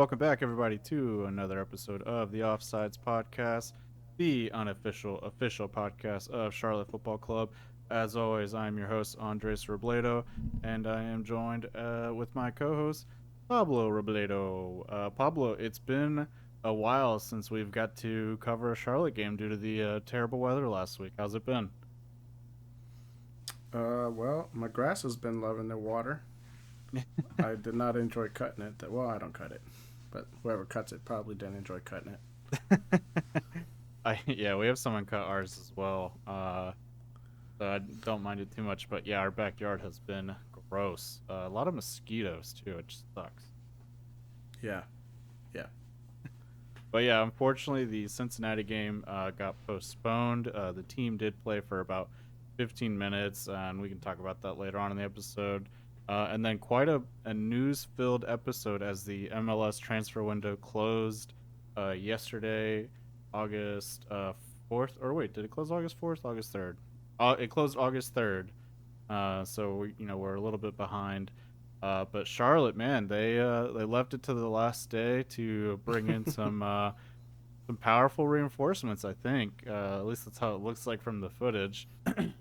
welcome back, everybody, to another episode of the Offsides Podcast, the unofficial official podcast of Charlotte Football Club. As always, I'm your host, Andres Robledo, and I am joined with my co-host, Pablo Robledo. Pablo, it's been a while since we've got to cover a Charlotte game due to the terrible weather last week. How's it been? Well, my grass has been loving the water. I did not enjoy cutting it. Well, I don't cut it, but whoever cuts it probably didn't enjoy cutting it. Yeah, we have someone cut ours as well. So I don't mind it too much, but yeah, our backyard has been gross. A lot of mosquitoes too. It just sucks. Yeah, yeah. But yeah, unfortunately, the Cincinnati game got postponed. The team did play for about 15 minutes, and we can talk about that later on in the episode. And then quite a news-filled episode as the MLS transfer window closed yesterday, August 4th. Or wait, did it close August 4th? August 3rd. It closed August 3rd. So we're a little bit behind. But Charlotte, man, they left it to the last day to bring in some powerful reinforcements. I think at least that's how it looks like from the footage.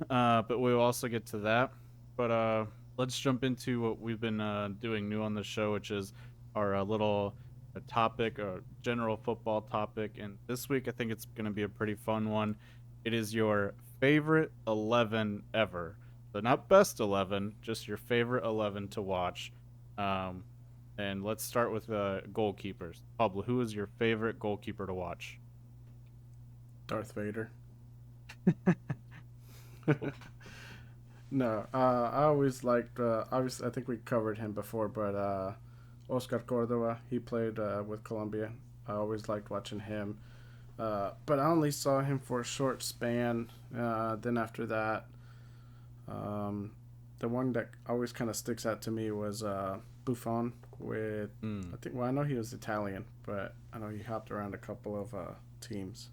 But we'll also get to that. But let's jump into what we've been doing new on the show, which is our little topic, a general football topic. And this week, I think it's going to be a pretty fun one. It is your favorite 11 ever. So not best 11, just your favorite 11 to watch. Um, and let's start with goalkeepers. Pablo, who is your favorite goalkeeper to watch? Darth Vader. No, I always liked. Obviously, I think we covered him before, but Oscar Cordova. He played with Colombia. I always liked watching him. But I only saw him for a short span. Then after that, the one that always kind of sticks out to me was Buffon. With I think, well, I know he was Italian, but I know he hopped around a couple of teams.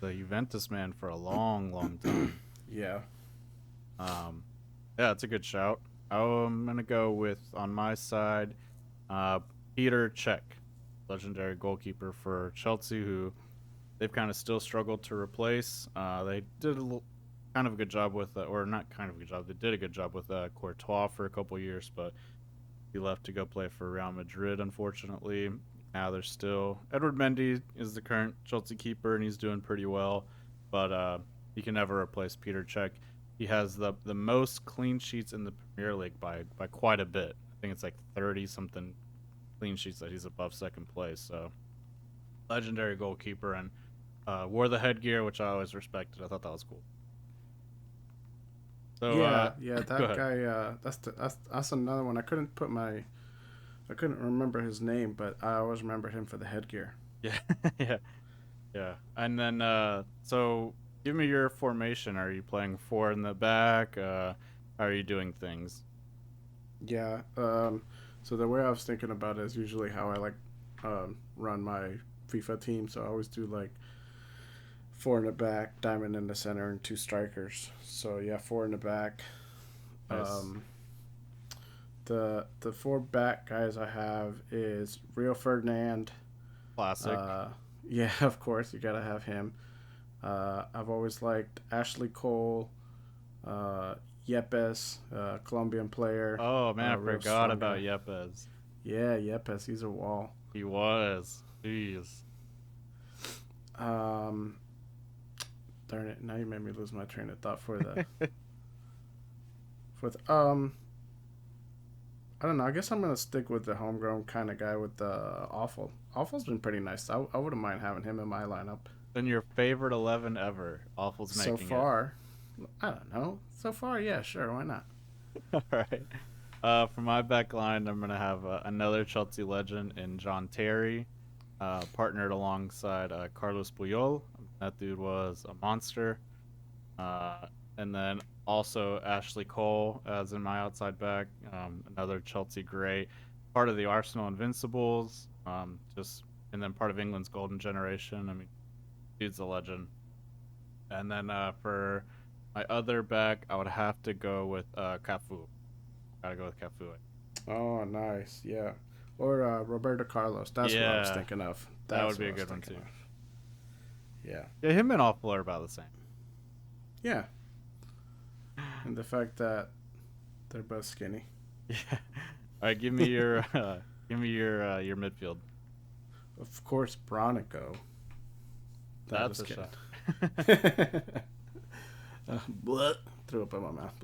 The Juventus man for a long, long time. Yeah. Um, yeah, it's a good shout. I'm gonna go with on my side, uh, Peter Cech, legendary goalkeeper for Chelsea, who they've kind of still struggled to replace. They did kind of a good job with, or not kind of a good job. They did a good job with Courtois for a couple years, but he left to go play for Real Madrid. Unfortunately, now they're still Edward Mendy is the current Chelsea keeper, and he's doing pretty well, but he can never replace Peter Cech. He has the most clean sheets in the Premier League by quite a bit. I think it's like 30 something clean sheets that he's above second place. So legendary goalkeeper, and wore the headgear, which I always respected. I thought that was cool. So Yeah. go That ahead. guy. That's another one. I couldn't remember his name, but I always remember him for the headgear. Yeah, yeah, yeah. And then so give me your formation. Are you playing four in the back? How are you doing things? Yeah. So the way I was thinking about it is usually how I like run my FIFA team. So I always do like four in the back, diamond in the center, and two strikers. So yeah, four in the back. Nice, Um, the four back guys I have is Rio Ferdinand. classic. Uh, yeah, of course you gotta have him. I've always liked Ashley Cole, uh, Yepes, Colombian player, Oh man, I real forgot strong about guy. Yepes. Yeah, Yepes, he's a wall. He was. Jeez. Um, Darn it! Now you made me lose my train of thought for the I don't know. I guess I'm gonna stick with the homegrown kind of guy with the awful. Awful's been pretty nice. I wouldn't mind having him in my lineup Then your favorite 11 ever. Awful's so making it. far. I don't know. So far, yeah, sure, why not? All right. For my back line, I'm gonna have another Chelsea legend in John Terry, partnered alongside Carlos Puyol. That dude was a monster. Uh, and then also Ashley Cole as in my outside back, another Chelsea great, part of the Arsenal Invincibles, just and then part of England's golden generation. I mean, dude's a legend. And then for my other back, I would have to go with Cafu. Gotta go with Cafu. Oh, nice. Yeah, Or Roberto Carlos. That's what I was thinking of. That would be a good one too. Yeah. Yeah, him and Awful are about the same. Yeah. And the fact that they're both skinny. Yeah. All right, give me your midfield. Of course, Bronico. That's a shot. Threw up in my mouth.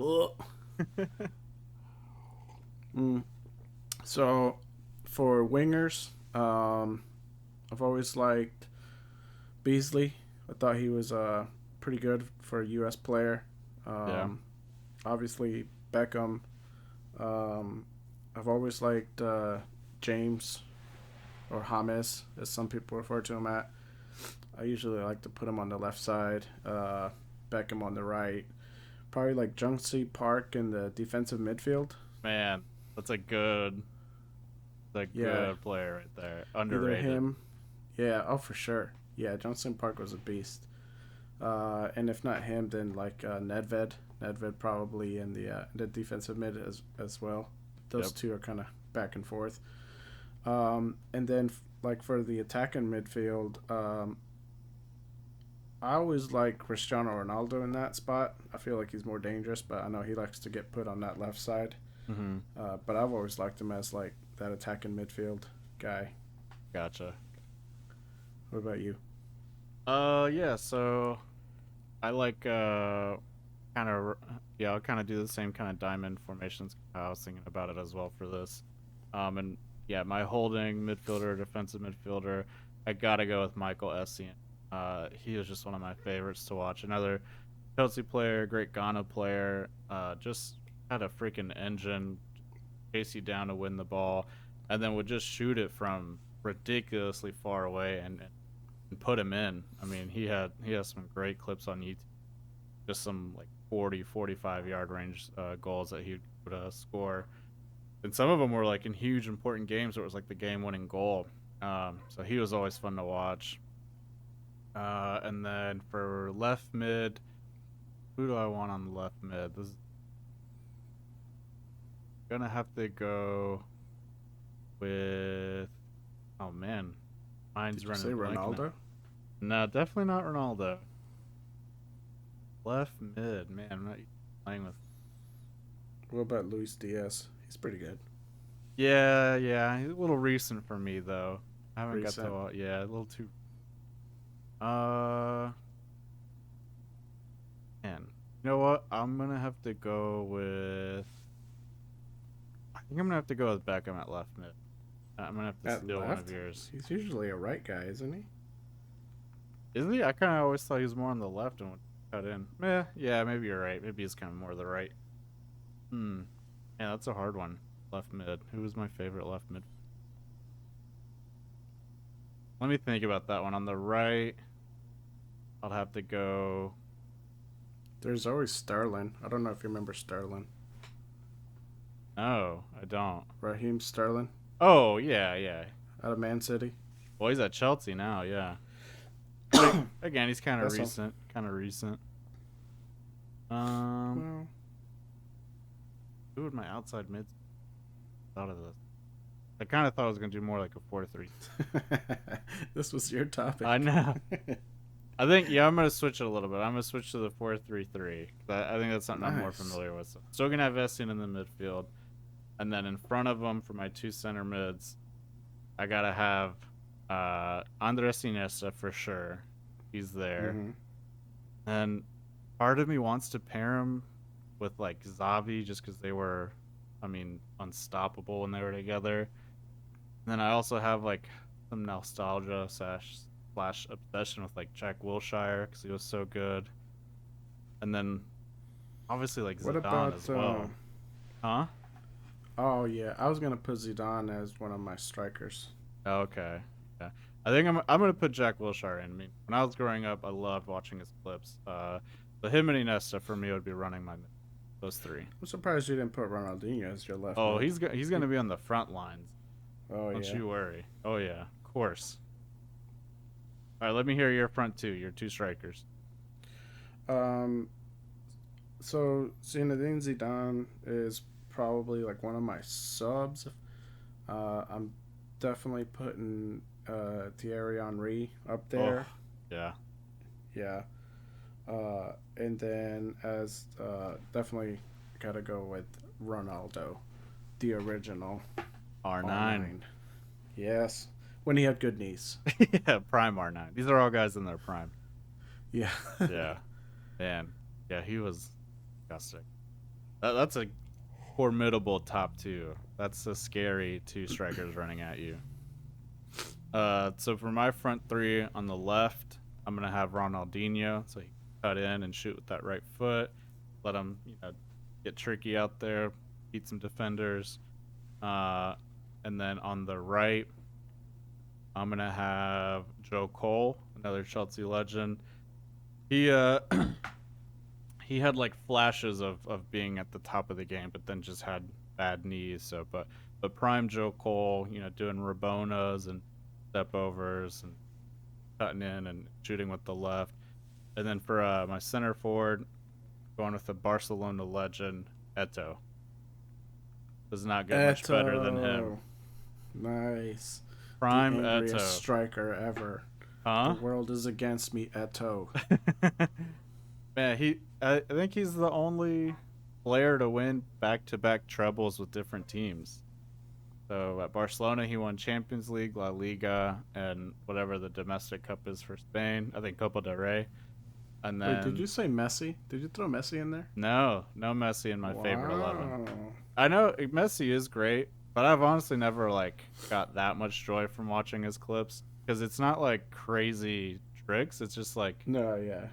So, for wingers, I've always liked Beasley. I thought he was pretty good for a U.S. player. Obviously, Beckham. I've always liked James, or James, as some people refer to him at. I usually like to put him on the left side, Beckham on the right. Probably like Jung-Si Park in the defensive midfield. Man, that's a good player right there. Underrated. Either him. Yeah, oh, for sure. Yeah, Jung-Si Park was a beast. And if not him, then like Nedved. Nedved probably in the defensive mid as well. Those two are kind of back and forth. And then like for the attacking midfield, I always like Cristiano Ronaldo in that spot. I feel like he's more dangerous, but I know he likes to get put on that left side. Mm-hmm. But I've always liked him as like that attacking midfield guy. Gotcha. What about you? Yeah, so I like I'll kind of do the same kind of diamond formations. I was thinking about it as well for this. And yeah, my holding midfielder, defensive midfielder, I gotta go with Michael Essien. He was just one of my favorites to watch. Another Chelsea player, great Ghana player, just had a freaking engine, chase you down to win the ball, and then would just shoot it from ridiculously far away and put him in. I mean, he has some great clips on YouTube, just some like 45 yard range goals that he would score, and some of them were like in huge important games where it was like the game winning goal. So he was always fun to watch. And then for left mid, who do I want on the left mid? This is gonna have to go with. Oh man, mine's running. Did you say Ronaldo? No, definitely not Ronaldo. Left mid, man. I'm not playing with. What about Luis Diaz? He's pretty good. Yeah. He's a little recent for me though. I haven't Recent. got to. Yeah, a little too. Man, you know what? I'm gonna have to go with. I think I'm gonna have to go with Beckham at left mid. I'm gonna have to steal one of yours. He's usually a right guy, isn't he? Isn't he? I kind of always thought he was more on the left and would cut in. Yeah, maybe you're right. Maybe he's kind of more the right. Yeah, that's a hard one. Left mid. Who was my favorite left mid? Let me think about that one. On the right, I'll have to go. There's always Sterling. I don't know if you remember Sterling. No, I don't. Raheem Sterling. Oh, yeah. Out of Man City. Well, he's at Chelsea now, yeah. Again, he's kind of recent. Well, who would my outside mids thought of this? I kind of thought I was going to do more like a 4-3. this was your topic. I know. I think, I'm going to switch it a little bit. I'm going to switch to the 4-3-3. I think that's something I'm more familiar with. So still going to have Essien in the midfield. And then in front of them for my two center mids, I got to have Andres Iniesta for sure. He's there. Mm-hmm. And part of me wants to pair him with like Xavi just because they were, unstoppable when they were together. And then I also have like some nostalgia slash obsession with like Jack Wilshere because he was so good. And then obviously like What Zidane about, as well. Huh? Oh yeah, I was gonna put Zidane as one of my strikers. Okay. Yeah. I think I'm gonna put Jack Wilshere in. I mean, when I was growing up, I loved watching his clips. But him and Iniesta for me would be running those three. I'm surprised you didn't put Ronaldinho as your left. Oh, mid. he's gonna be on the front lines. Oh Don't yeah. you worry. Oh yeah, of course. All right, let me hear your front two. Your two strikers. So Zinedine Zidane is probably like one of my subs. I'm definitely putting Thierry Henry up there. Oh, yeah. Yeah. And then as definitely gotta go with Ronaldo, the original R9. R9. Yes, when he had good knees. Yeah, prime R9. These are all guys in their prime. Yeah. Yeah. Man. Yeah, he was disgusting. That's a formidable top two. That's a scary two strikers running at you. So for my front three on the left, I'm gonna have Ronaldinho, so he can cut in and shoot with that right foot. Let him, get tricky out there, beat some defenders. And then on the right, I'm gonna have Joe Cole, another Chelsea legend. He he had like flashes of being at the top of the game, but then just had bad knees. So, but prime Joe Cole, doing Rabonas and step overs and cutting in and shooting with the left. And then for my center forward, going with the Barcelona legend Eto'o. Does not get much better than him. Nice. Prime the angriest Eto'o. striker ever. Huh? The world is against me, Eto'o. Man, I think he's the only player to win back-to-back trebles with different teams. So at Barcelona, he won Champions League, La Liga, and whatever the domestic cup is for Spain. I think Copa del Rey. And then Wait, did you say Messi? Did you throw Messi in there? no Messi in my favorite 11. Wow. I know Messi is great, but I've honestly never got that much joy from watching his clips because it's not like crazy tricks. It's just like No, yeah.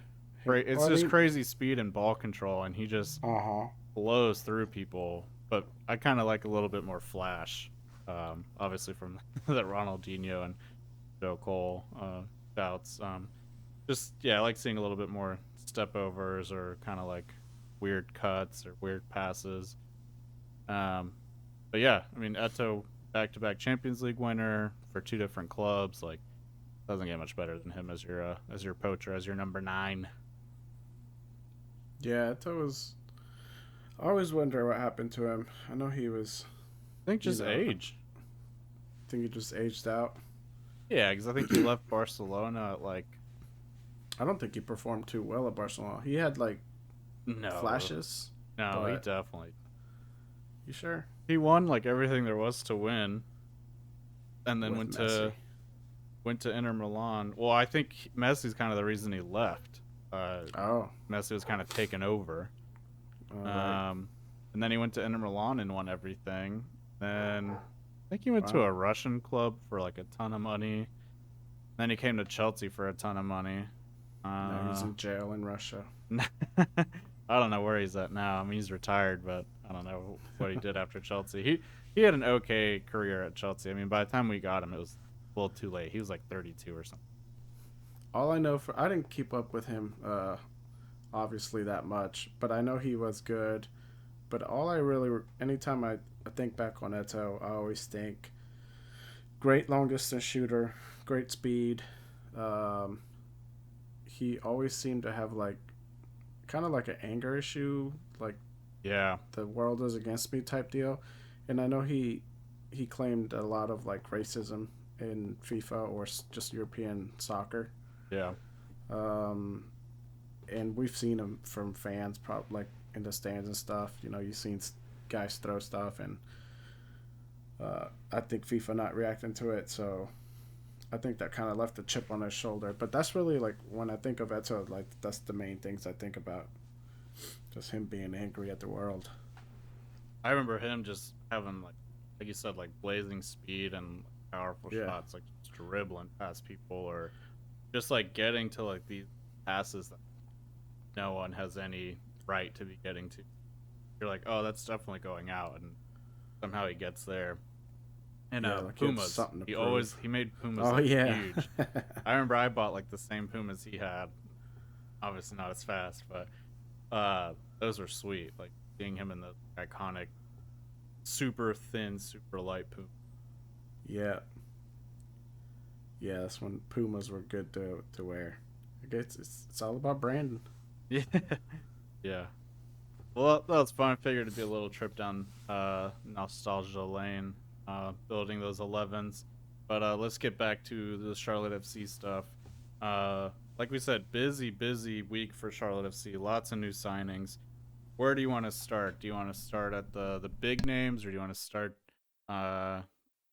it's just crazy speed and ball control, and he just Uh-huh. blows through people. But I kind of like a little bit more flash, obviously from the Ronaldinho and Joe Cole shouts. I like seeing a little bit more step overs or kind of like weird cuts or weird passes. But yeah, I mean, Eto'o, back-to-back Champions League winner for two different clubs. Like, doesn't get much better than him as your poacher, as your number 9. Yeah, Eto'o was... I always wonder what happened to him. I know he was... I think just age. I think he just aged out. Yeah, because I think he left Barcelona at I don't think he performed too well at Barcelona. He had no flashes. No, he definitely. You sure? He won everything there was to win, and then went to Inter Milan. Well, I think Messi's kind of the reason he left. Messi was kind of taken over. Right. And then he went to Inter Milan and won everything. Then I think he went to a Russian club for a ton of money. Then he came to Chelsea for a ton of money. Now he's in jail in Russia. I don't know where he's at now. I mean, he's retired, but I don't know what he did after Chelsea. He had an okay career at Chelsea. I mean, by the time we got him, it was a little too late. He was 32 or something. All I know I didn't keep up with him, obviously that much, but I know he was good. But anytime I think back on Eto'o, I always think great long distance shooter, great speed. He always seemed to have kind of like an anger issue, yeah, the world is against me type deal. And I know he claimed a lot of racism in FIFA or just European soccer. Yeah. And we've seen him from fans, probably in the stands and stuff. You've seen guys throw stuff, and I think FIFA not reacting to it. So I think that kind of left a chip on his shoulder. But that's really when I think of Eto'o, that's the main things I think about. Just him being angry at the world. I remember him just having like you said, blazing speed and powerful shots, just dribbling past people or just getting to these passes that no one has any right to be getting to. You're like, oh, that's definitely going out, and somehow he gets there. And Pumas, he made Pumas huge. I remember I bought the same Pumas he had. Obviously not as fast, but those were sweet. Seeing him in the iconic, super thin, super light Puma. Yeah. Yeah, that's when Pumas were good to wear. I guess it's all about branding. Yeah. Yeah. Well, that was fun. I figured it'd be a little trip down nostalgia lane, building those 11s. But let's get back to the Charlotte FC stuff. Like we said, busy week for Charlotte FC. Lots of new signings. Where do you want to start? Do you want to start at the big names, or do you want to start uh,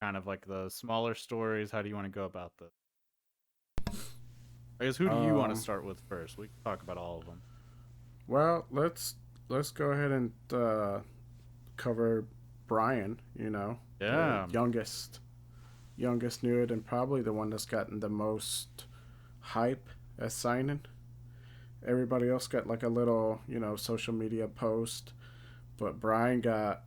kind of like the smaller stories? How do you want to go about this? I guess who do you want to Um, start with first? We can talk about all of them. well, let's go ahead and cover Bryan. The Yeah, youngest new it, and probably the one that's gotten the most hype as signing. Everybody else got like a little, social media post, but Bryan got,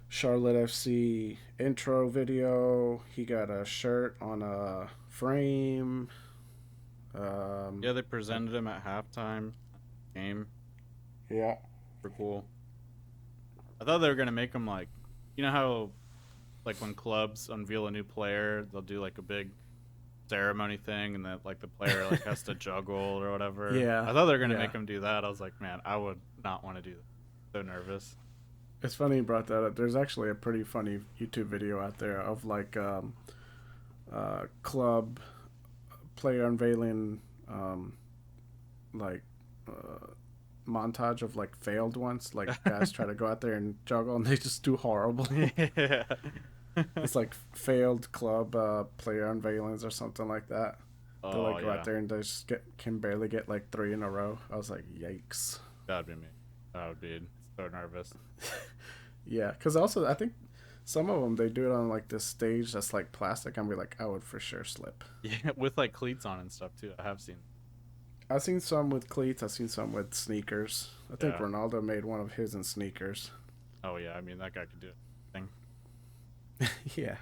Charlotte FC intro video. He got a shirt on a frame. yeah. They Like, presented him at halftime game. yeah, Super cool. I thought they were gonna make him like, you know how like when clubs unveil a new player, they'll do like a big ceremony thing, and that like the player like has to juggle or whatever. yeah, I thought they were gonna yeah. make him do that. I was like, man, I would not want to do that. So nervous. It's funny you brought that up. There's actually a pretty funny YouTube video out there of like club player unveiling like uh, montage of like failed ones. Like guys try to go out there and juggle and they just do horrible. Yeah. It's like failed club player unveilings or something like that. They Oh like go yeah, out there and they just can barely get like three in a row. I was like, yikes. that'd be me. I would be so nervous. Yeah, because also I think some of them they do it on like this stage that's like plastic. I'm be like, I would for sure slip. Yeah, with like cleats on and stuff too. I have seen. I've seen some with cleats. I've seen some with sneakers. I think Yeah. Ronaldo made one of his in sneakers. Oh yeah. I mean that guy could do it. Thing. Yeah,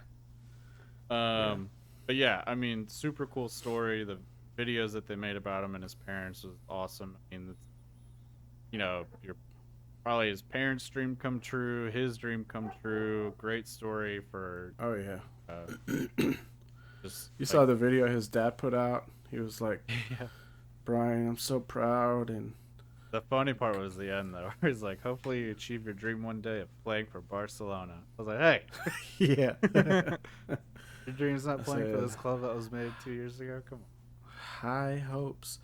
yeah. Um, but yeah, I mean, super cool story. The videos that they made about him and his parents was awesome. I mean, it's, your probably his parents' dream come true, his dream come true. Great story for Oh yeah. uh, just You like saw the video his dad put out. He was like, yeah. Bryan, I'm so proud, and The funny part was the end though. Where he's like, "Hopefully you achieve your dream one day of playing for Barcelona." I was like, "Hey, yeah. your dream's not I playing for said this club that was made 2 years ago. Come high hopes,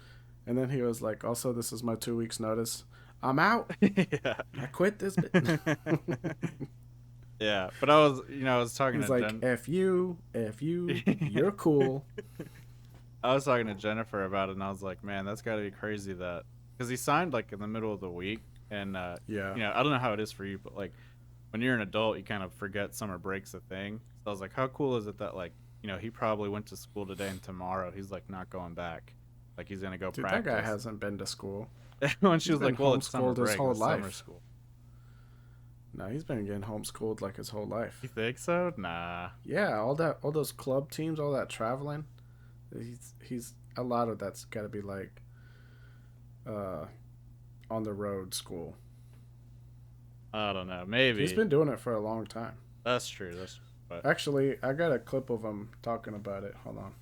and then he was like, also this is my 2 weeks notice. I'm out. on." Yeah. I quit this bit. Yeah, but I was talking He's to like, F you, you're cool. I was talking to Jennifer about it, and I was like, man, that's got to be crazy that because he signed like in the middle of the week, and Yeah. I don't know how it is for you, but like when you're an adult, you kind of forget summer break's a thing. So I was like, how cool is it that like he probably went to school today and tomorrow he's like not going back, like he's gonna go Dude, that guy practice. hasn't been to school. And she He's was been like, well, it's summer homeschooled his break, whole it's summer life. school. No, he's been getting homeschooled like his whole life. You think so? Nah. Yeah, all those club teams, all that traveling. He's a lot of that's got to be like uh on the road school. I don't know. He's Maybe been doing it for a long time. that's true. That's true. But Actually, I got a clip of him talking about it. Hold on.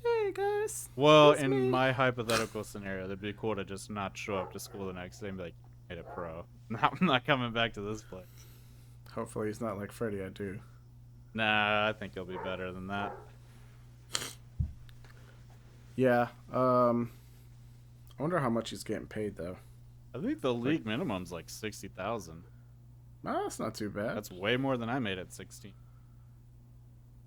Hey guys, well, it's in me. my hypothetical scenario, it'd be cool to just not show up to school the next day and be like, "You made it pro. I'm not coming back to this place." Hopefully he's not like Freddie Adu. Nah, I think he'll be better than that. Yeah. I wonder how much he's getting paid though. I think the Like, league minimum's like 60,000. no, that's not too bad. That's way more than I made at 16.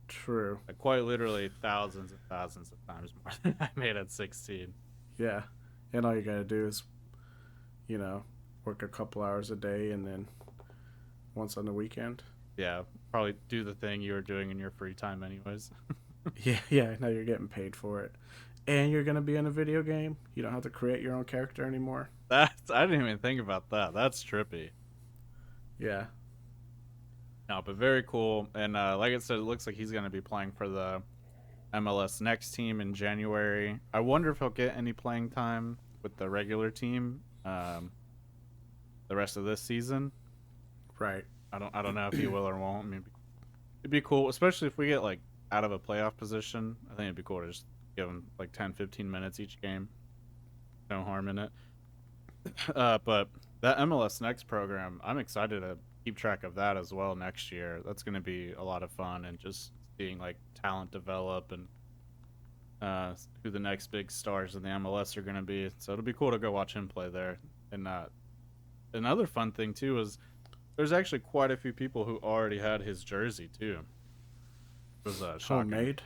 True. Like quite literally thousands and thousands of times more than I made at 16. Yeah. And all you gotta do is, work a couple hours a day and then once on the weekend. Yeah, probably do the thing you were doing in your free time, anyways. Yeah, yeah. Now you're getting paid for it, and you're gonna be in a video game. You don't have to create your own character anymore. I didn't even think about that. That's trippy. Yeah. No, but very cool. And like I said, it looks like he's going to be playing for the MLS next team in January. I wonder if he'll get any playing time with the regular team the rest of this season. Right. I don't know if he will or won't. I mean, it'd be cool, especially if we get like out of a playoff position. I think it'd be cool to just give him like 10, 15 minutes each game. No harm in it. But that MLS Next program, I'm excited to keep track of that as well next year. That's going to be a lot of fun, and just seeing like talent develop and who the next big stars in the MLS are going to be. So it'll be cool to go watch him play there. And another fun thing too is there's actually quite a few people who already had his jersey too. It was shocking. Homemade.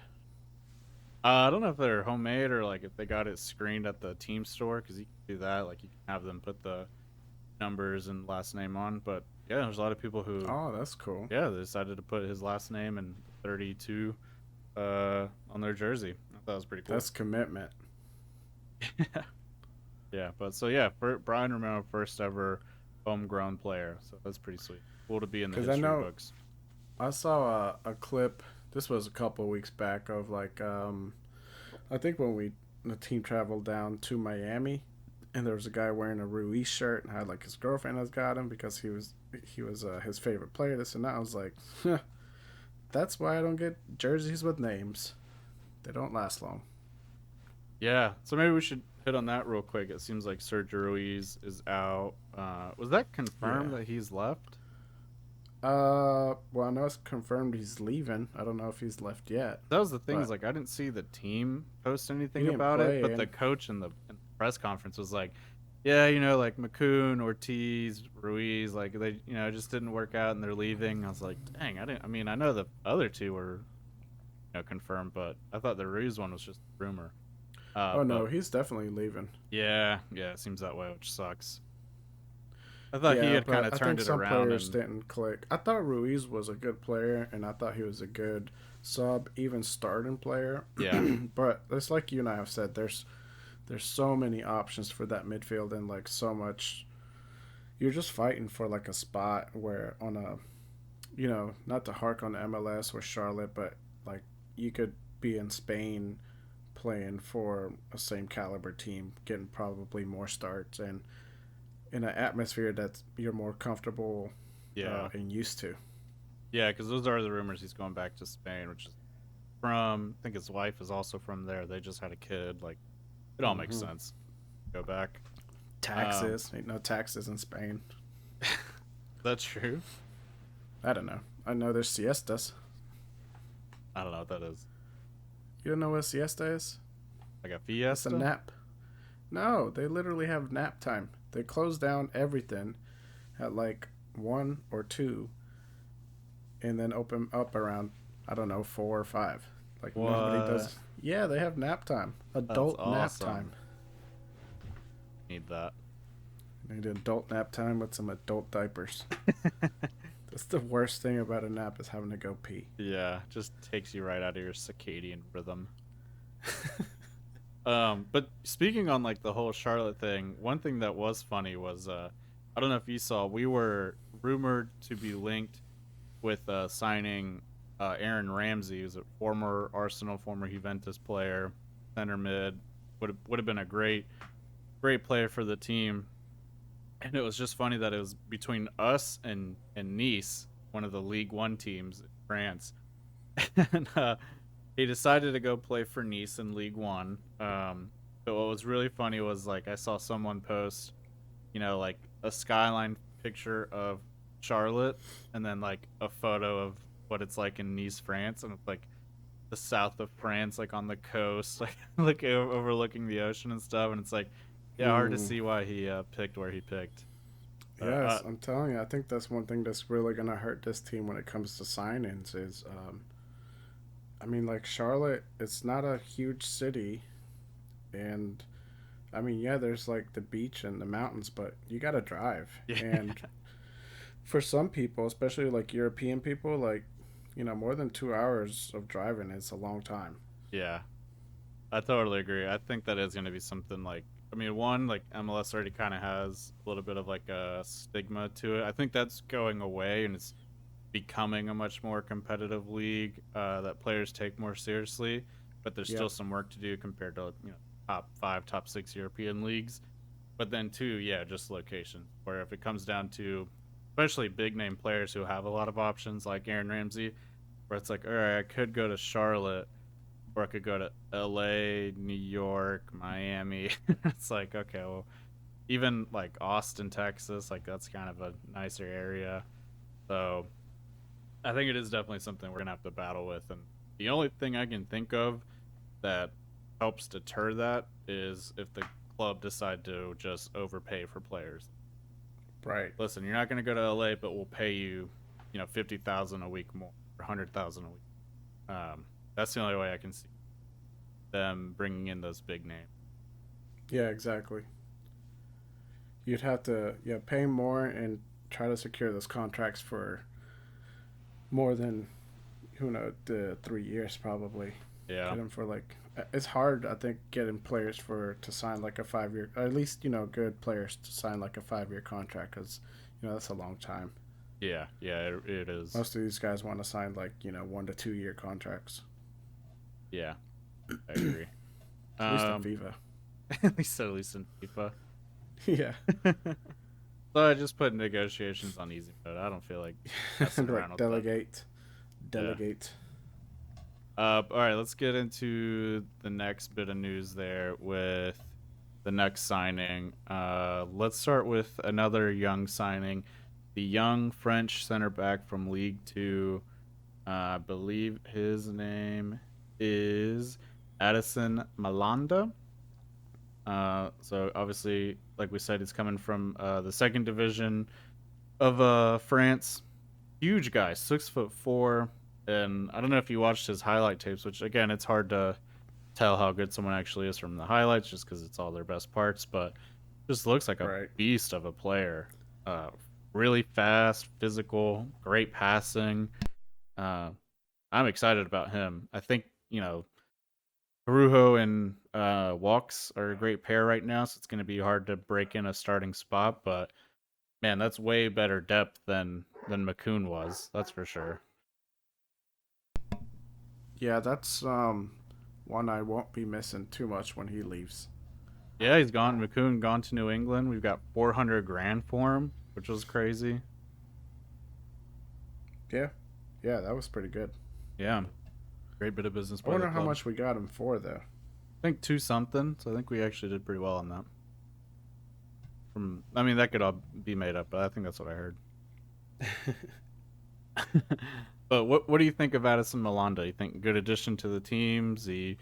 I don't know if they're homemade or like if they got it screened at the team store, because you can do that. Like you can have them put the numbers and last name on. But yeah, there's a lot of people who Oh, that's cool. they decided to put his last name and 32 on their jersey. I thought it was pretty cool. That's commitment. Yeah, but so yeah, for Bryan Romero, first ever homegrown player. So that's pretty sweet. Cool to be in the 'Cause history I know- books. I saw a clip. This was a couple of weeks back of like I think when the team traveled down to Miami, and there was a guy wearing a Ruiz shirt and had like his girlfriend has got him because he was his favorite player. This and that. I was like, that's why I don't get jerseys with names. They don't last long. Yeah, so maybe we should hit on that real quick. It seems like Serge Ruiz is out. Was that confirmed that he's left? Well, I know it's confirmed he's leaving. I don't know if he's left yet. That was the thing. Is But- like I didn't see the team post anything He didn't about play, it, but and- the coach in the press conference was like, "Yeah, you know, like McCoon, Ortiz, Ruiz, like they, you know, just didn't work out and they're leaving." I was like, "Dang, I didn't. I mean, I know the other two were, confirmed, but I thought the Ruiz one was just a rumor." Oh no, but he's definitely leaving. yeah, it seems that way, which sucks. I thought he had but kind of I turned think it some around. players And, didn't click. I thought Ruiz was a good player, and I thought he was a good sub, even starting player. yeah, But it's like you and I have said. There's so many options for that midfield, and like so much. You're just fighting for like a spot where on a, not to hark on the MLS with Charlotte, but like you could be in Spain playing for a same caliber team, getting probably more starts and in an atmosphere that you're more comfortable yeah. and used to. Yeah, because those are the rumors he's going back to Spain, which is from, I think his wife is also from there. They just had a kid. Like, it all makes sense. Go back. Taxes. Ain't no taxes in Spain. That's true. I don't know. I know there's siestas. I don't know what that is. You don't know what a siesta is? Like a It's fiesta? a nap. No, they literally have nap time. They close down everything at like 1 or 2 and then open up around, I don't know, 4 or 5. Like nobody What? does. Yeah, they have nap time. Adult nap awesome. time. Need that. They do adult nap time with some adult diapers. That's the worst thing about a nap is having to go pee. Yeah, just takes you right out of your circadian rhythm. But speaking on like the whole Charlotte thing, one thing that was funny was I don't know if you saw, we were rumored to be linked with signing Aaron Ramsey, who's a former Arsenal, former Juventus player, center mid, would have been a great player for the team. And it was just funny that it was between us and Nice, one of the League One teams in France. And he decided to go play for Nice in League One. But what was really funny was like I saw someone post, like a skyline picture of Charlotte and then like a photo of what it's like in Nice, France, and it's like the south of France, like on the coast, like overlooking the ocean and stuff. And it's like, yeah, hard to see why he picked where he picked. Yes, I'm telling you, I think that's one thing that's really going to hurt this team when it comes to signings is, I mean, like Charlotte, it's not a huge city. And, I mean, yeah, there's like the beach and the mountains, but you got to drive. Yeah. And for some people, especially like European people, like, more than 2 hours of driving is a long time. Yeah, I totally agree. I think that is going to be something like, I mean, one, like MLS already kind of has a little bit of like a stigma to it. I think that's going away and it's becoming a much more competitive league that players take more seriously, but there's still some work to do compared to, top 5, top 6 European leagues. But then too, yeah, just location, where if it comes down to especially big name players who have a lot of options like Aaron Ramsey, where it's like, all right, I could go to Charlotte or I could go to LA, New York, Miami. It's like, okay, well, even like Austin, Texas, like that's kind of a nicer area. So I think it is definitely something we're gonna have to battle with. And the only thing I can think of that helps deter that is if the club decide to just overpay for players. Right. Listen, you're not gonna go to LA, but we'll pay you, 50,000 a week more, or 100,000 a week. That's the only way I can see them bringing in those big names. Yeah, exactly. You'd have to pay more and try to secure those contracts for more than who knows the 3 years probably. Yeah, Get them for like it's hard I think getting players for to sign like a 5 year, or at least good players to sign like a 5 year contract because that's a long time. yeah, it is. Most of these guys want to sign like 1 to 2 year contracts. Yeah, I agree. At least in Um, FIFA. at least in FIFA. Yeah. So I just put negotiations on easy mode. I don't feel like messing Like around with that. delegate, Yeah. delegate. All right, let's get into the next bit of news there with the next signing. Let's start with another young signing, the young French center back from League Two. I believe his name is Addison Milanda. So obviously, like we said, he's coming from the second division of France. Huge guy, 6'4", and I don't know if you watched his highlight tapes. Which again, it's hard to tell how good someone actually is from the highlights, just because it's all their best parts. But just looks like a Right. beast of a player. Uh, really fast, physical, great passing. Uh, I'm excited about him. I think Perujo and Walks are a great pair right now, so it's going to be hard to break in a starting spot. But man, that's way better depth than McCoon was. That's for sure. Yeah, that's one I won't be missing too much when he leaves. Yeah, he's gone. McCoon gone to New England. We've got 400 grand for him, which was crazy. Yeah. Yeah, that was pretty good. Yeah, great bit of business I by the wonder how club. much we got him for though. I think two something. So I think we actually did pretty well on that. I mean, that could all be made up, but I think that's what I heard. But what do you think of Addison Milanda? You think good addition to the team? Does he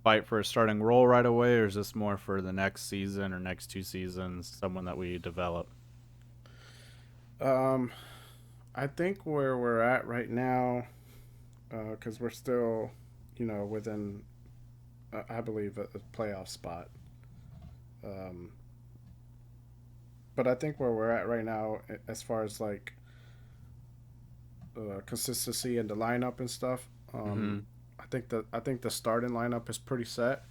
fight for a starting role right away, or is this more for the next season or next two seasons? Someone that we develop. um, I think where we're at right now, because we're still, within, I believe, a playoff spot. Um, but I think where we're at right now, as far as like consistency in the lineup and stuff, Mm-hmm. I think the starting lineup is pretty set.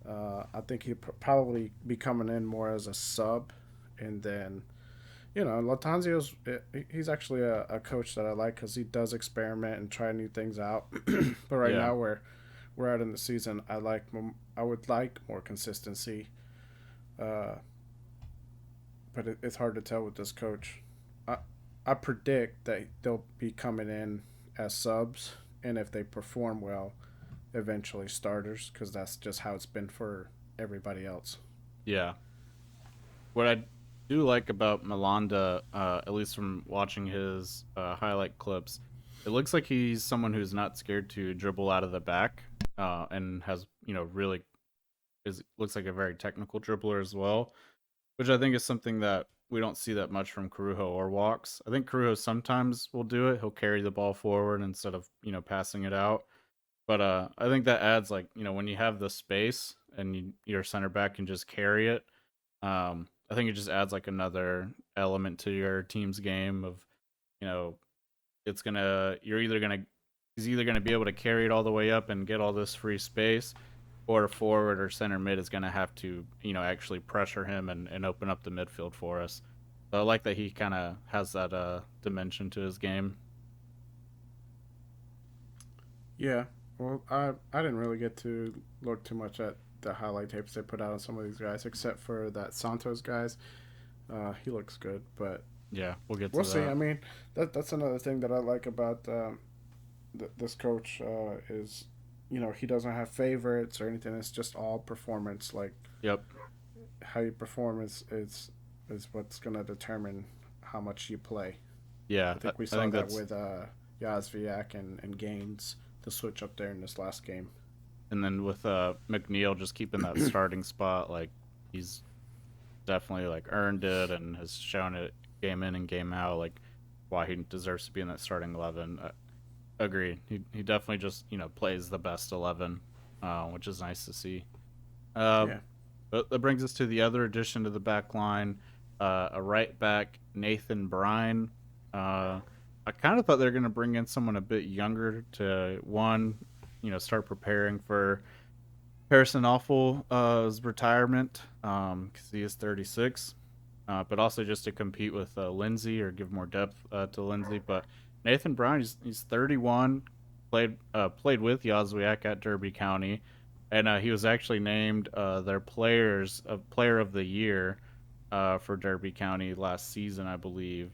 I think he'd probably be coming in more as a sub, and then Latanzio's he's actually a coach that I like because he does experiment and try new things out. But right Yeah, now we're out in the season, I would like more consistency. Uh, but it's hard to tell with this coach. I I predict that they'll be coming in as subs, and if they perform well, eventually starters, because that's just how it's been for everybody else. yeah. What I do like about Milanda, at least from watching his highlight clips, it looks like he's someone who's not scared to dribble out of the back, and has really is looks like a very technical dribbler as well, which I think is something that we don't see that much from Carujo or Walks. I think Carujo sometimes will do it; he'll carry the ball forward instead of passing it out. But I think that adds, like, when you have the space and your center back can just carry it. I think it just adds like another element to your team's game of, you know, it's gonna you're either gonna he's either gonna be able to carry it all the way up and get all this free space, or forward or center mid is gonna have to actually pressure him and open up the midfield for us. So I like that he kind of has that dimension to his game. Yeah. Well, I didn't really get to look too much at the highlight tapes they put out on some of these guys, except for that Santos guys. He looks good, but Yeah, we'll get we'll to see. I that. mean, that's another thing that I like about this coach is, he doesn't have favorites or anything. It's just all performance. Like Yep. how you perform is what's gonna determine how much you play. Yeah, I think we I saw think that that's. with Yazviak and Gaines, the switch up there in this last game. And then with McNeil just keeping that starting spot, like he's definitely like earned it and has shown it game in and game out, like why he deserves to be in that starting 11. Agree. He definitely just plays the best 11, which is nice to see. Uh, Yeah. but that brings us to the other addition to the back line, a right back, Nathan Bryan. I kind of thought they were going to bring in someone a bit younger to start preparing for Harrison Awful's retirement because he is 36, but also just to compete with Lindsay or give more depth to Lindsay. But Nathan Bryan, he's 31, played with Yazwiak at Derby County, and he was actually named their player of the year for Derby County last season, I believe.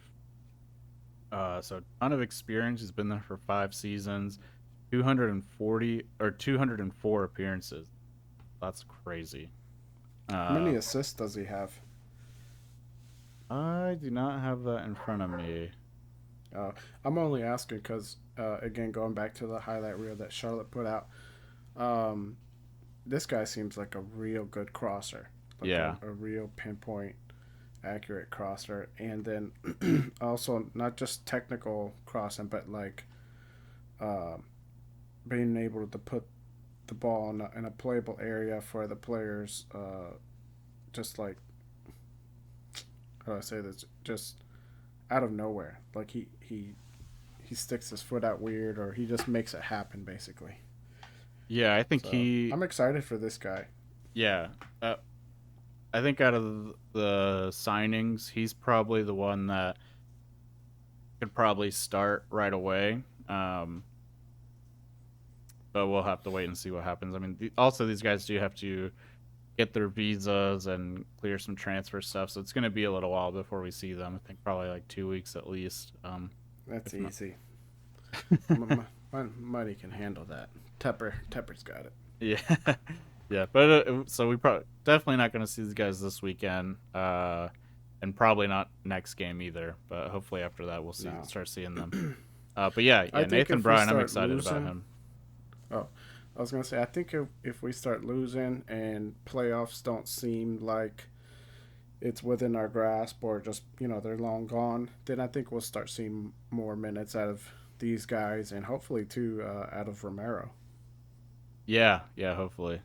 So a ton of experience. He's been there for 5 seasons, 240 or 204 appearances. That's crazy. How many Uh, assists does he have? I do not have that in front of me. Uh, I'm only asking because, again, going back to the highlight reel that Charlotte put out, um, this guy seems like a real good crosser, like Yeah, a real pinpoint, accurate crosser. And then also not just technical crossing, but like uh, being able to put the ball in a playable area for the players, just like, how do I say this? Just out of nowhere. Like he sticks his foot out weird, or he just makes it happen, basically. yeah. I think So I'm excited for this guy. yeah. Uh, I think out of the signings, he's probably the one that could probably start right away. But we'll have to wait and see what happens. I mean, also these guys do have to get their visas and clear some transfer stuff, so it's going to be a little while before we see them. I think probably like 2 weeks at least. That's If not. easy. Money can handle that. Tepper's got it. Yeah, yeah. But so we probably definitely not going to see these guys this weekend, and probably not next game either. But hopefully after that No. start seeing them. But yeah, I yeah. think Nathan if we Bryan, I'm start excited about losing, him. oh, I was gonna say, I think if we start losing and playoffs don't seem like it's within our grasp, or just they're long gone, then I think we'll start seeing more minutes out of these guys, and hopefully too out of Romero. Yeah, yeah. Hopefully,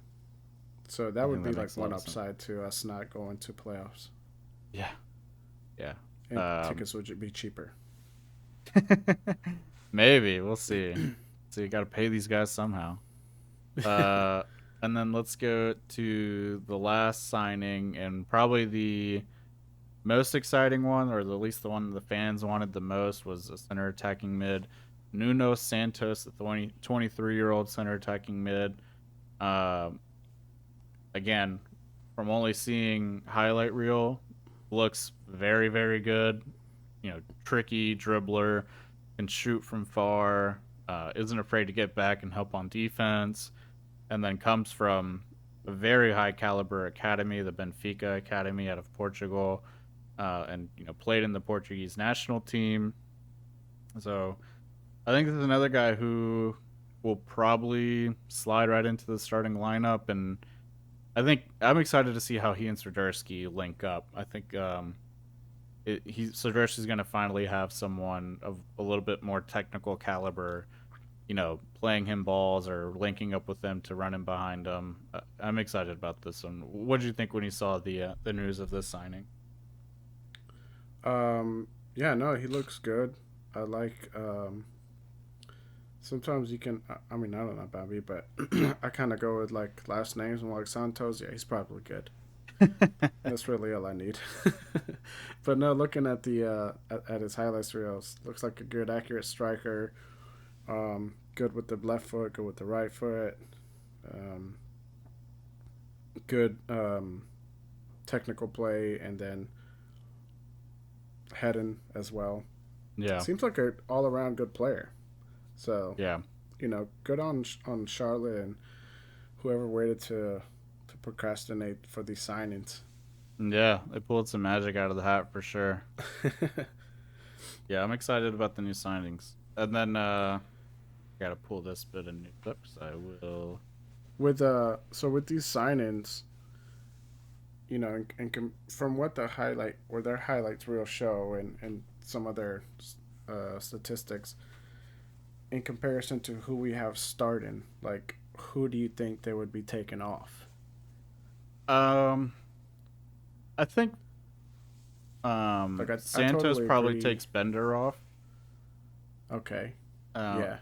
So that I would think be that like makes a lot one of sense. upside to us not going to playoffs, Yeah, yeah. and tickets would be cheaper. Maybe we'll see. So you got to pay these guys somehow. Uh, and then let's go to the last signing and probably the most exciting one, or at least the one the fans wanted the most, was a center attacking mid, Nuno Santos, the 23-year-old center attacking mid. Um, Again, from only seeing highlight reel, looks very, very good. Tricky dribbler, can shoot from far, isn't afraid to get back and help on defense, and then comes from a very high caliber academy, the Benfica Academy out of Portugal, and played in the Portuguese national team. So I think this is another guy who will probably slide right into the starting lineup, and I think I'm excited to see how he and Swiderski link up. I think Swiderski's going to finally have someone of a little bit more technical caliber, playing him balls or linking up with them to run him behind him. I'm excited about this one. What did you think when you saw the news of this signing? Yeah, no, he looks good. I like. Sometimes you can. I mean, I don't know about me, but I kind of go with like last names. I'm like Santos. Yeah, he's probably good. That's really all I need. But no, looking at the at his highlights reels, looks like a good, accurate striker. Good with the left foot, good with the right foot. Um, Good technical play, and then heading as well. Yeah, Seems like a all around good player. So yeah, good on Charlotte and whoever waited to procrastinate for these signings. yeah. They pulled some magic out of the hat for sure. Yeah, I'm excited about the new signings. And then gotta pull this bit of news up because I will. With these signings, from what their highlights reel show and some of their statistics in comparison to who we have starting, like who do you think they would be taking off? Um, I think Like I Santos totally probably agree. takes Bender off. Okay, Uh, yeah,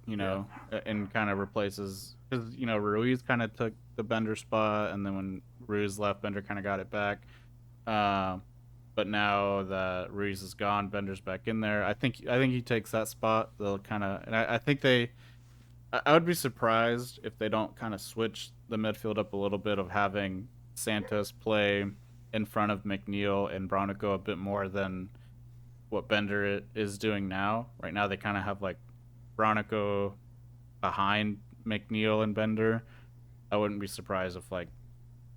yeah, and kind of replaces because Ruiz kind of took the Bender spot, and then when Ruiz left, Bender kind of got it back. Um, but now that Ruiz is gone, Bender's back in there. I think he takes that spot. They'll kind of, and I think they. I would be surprised if they don't kind of switch the midfield up a little bit of having Santos play in front of McNeil and Bronico a bit more than what Bender is doing now. Right now, they kind of have like Bronico behind McNeil and Bender. I wouldn't be surprised if like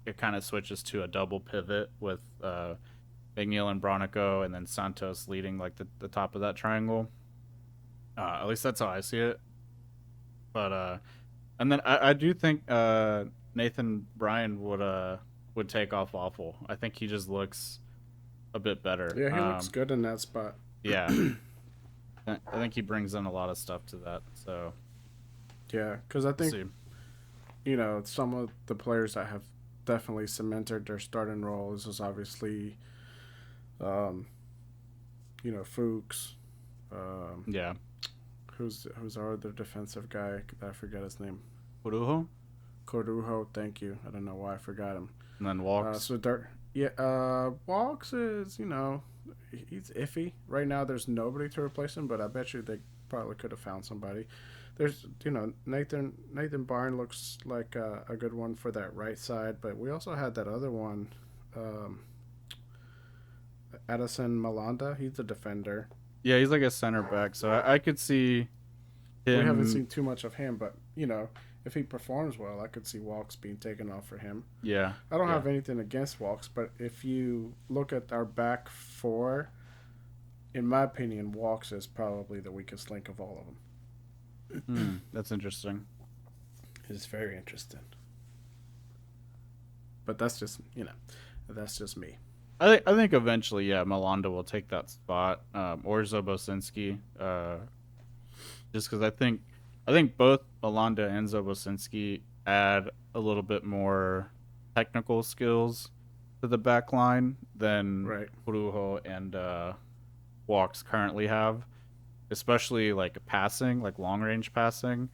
it kind of switches to a double pivot with McNeil and Bronico, and then Santos leading like the top of that triangle. At least that's how I see it. But and then I do think Nathan Bryan would take off awful. I think he just looks a bit better. yeah. He looks good in that spot. Yeah, I think he brings in a lot of stuff to that. So Yeah, because I we'll think see. some of the players that have definitely cemented their starting roles is obviously, um, Fuchs. Um, Yeah, who's our other defensive guy? I forget his name. Urujo Corujo. Thank you. I don't know why I forgot him. and then walks. So Dirt. Yeah. Walks is he's iffy right now. There's nobody to replace him, but I bet you they probably could have found somebody. There's Nathan Barnes looks like a good one for that right side, but we also had that other one, um, Addison Milanda. He's a defender. Yeah, he's like a center back, so I could see We haven't him. seen too much of him, but if he performs well, I could see Walks being taken off for him. Yeah, I don't yeah. have anything against Walks, but if you look at our back four, in my opinion, Walks is probably the weakest link of all of them. That's interesting. It's very interesting. But that's just me. I think eventually, yeah, Melanda will take that spot, or Zobosinski, just because I think both Melanda and Zobosinski add a little bit more technical skills to the back line than Right. Urujo and Walks currently have, especially like passing, like long range passing.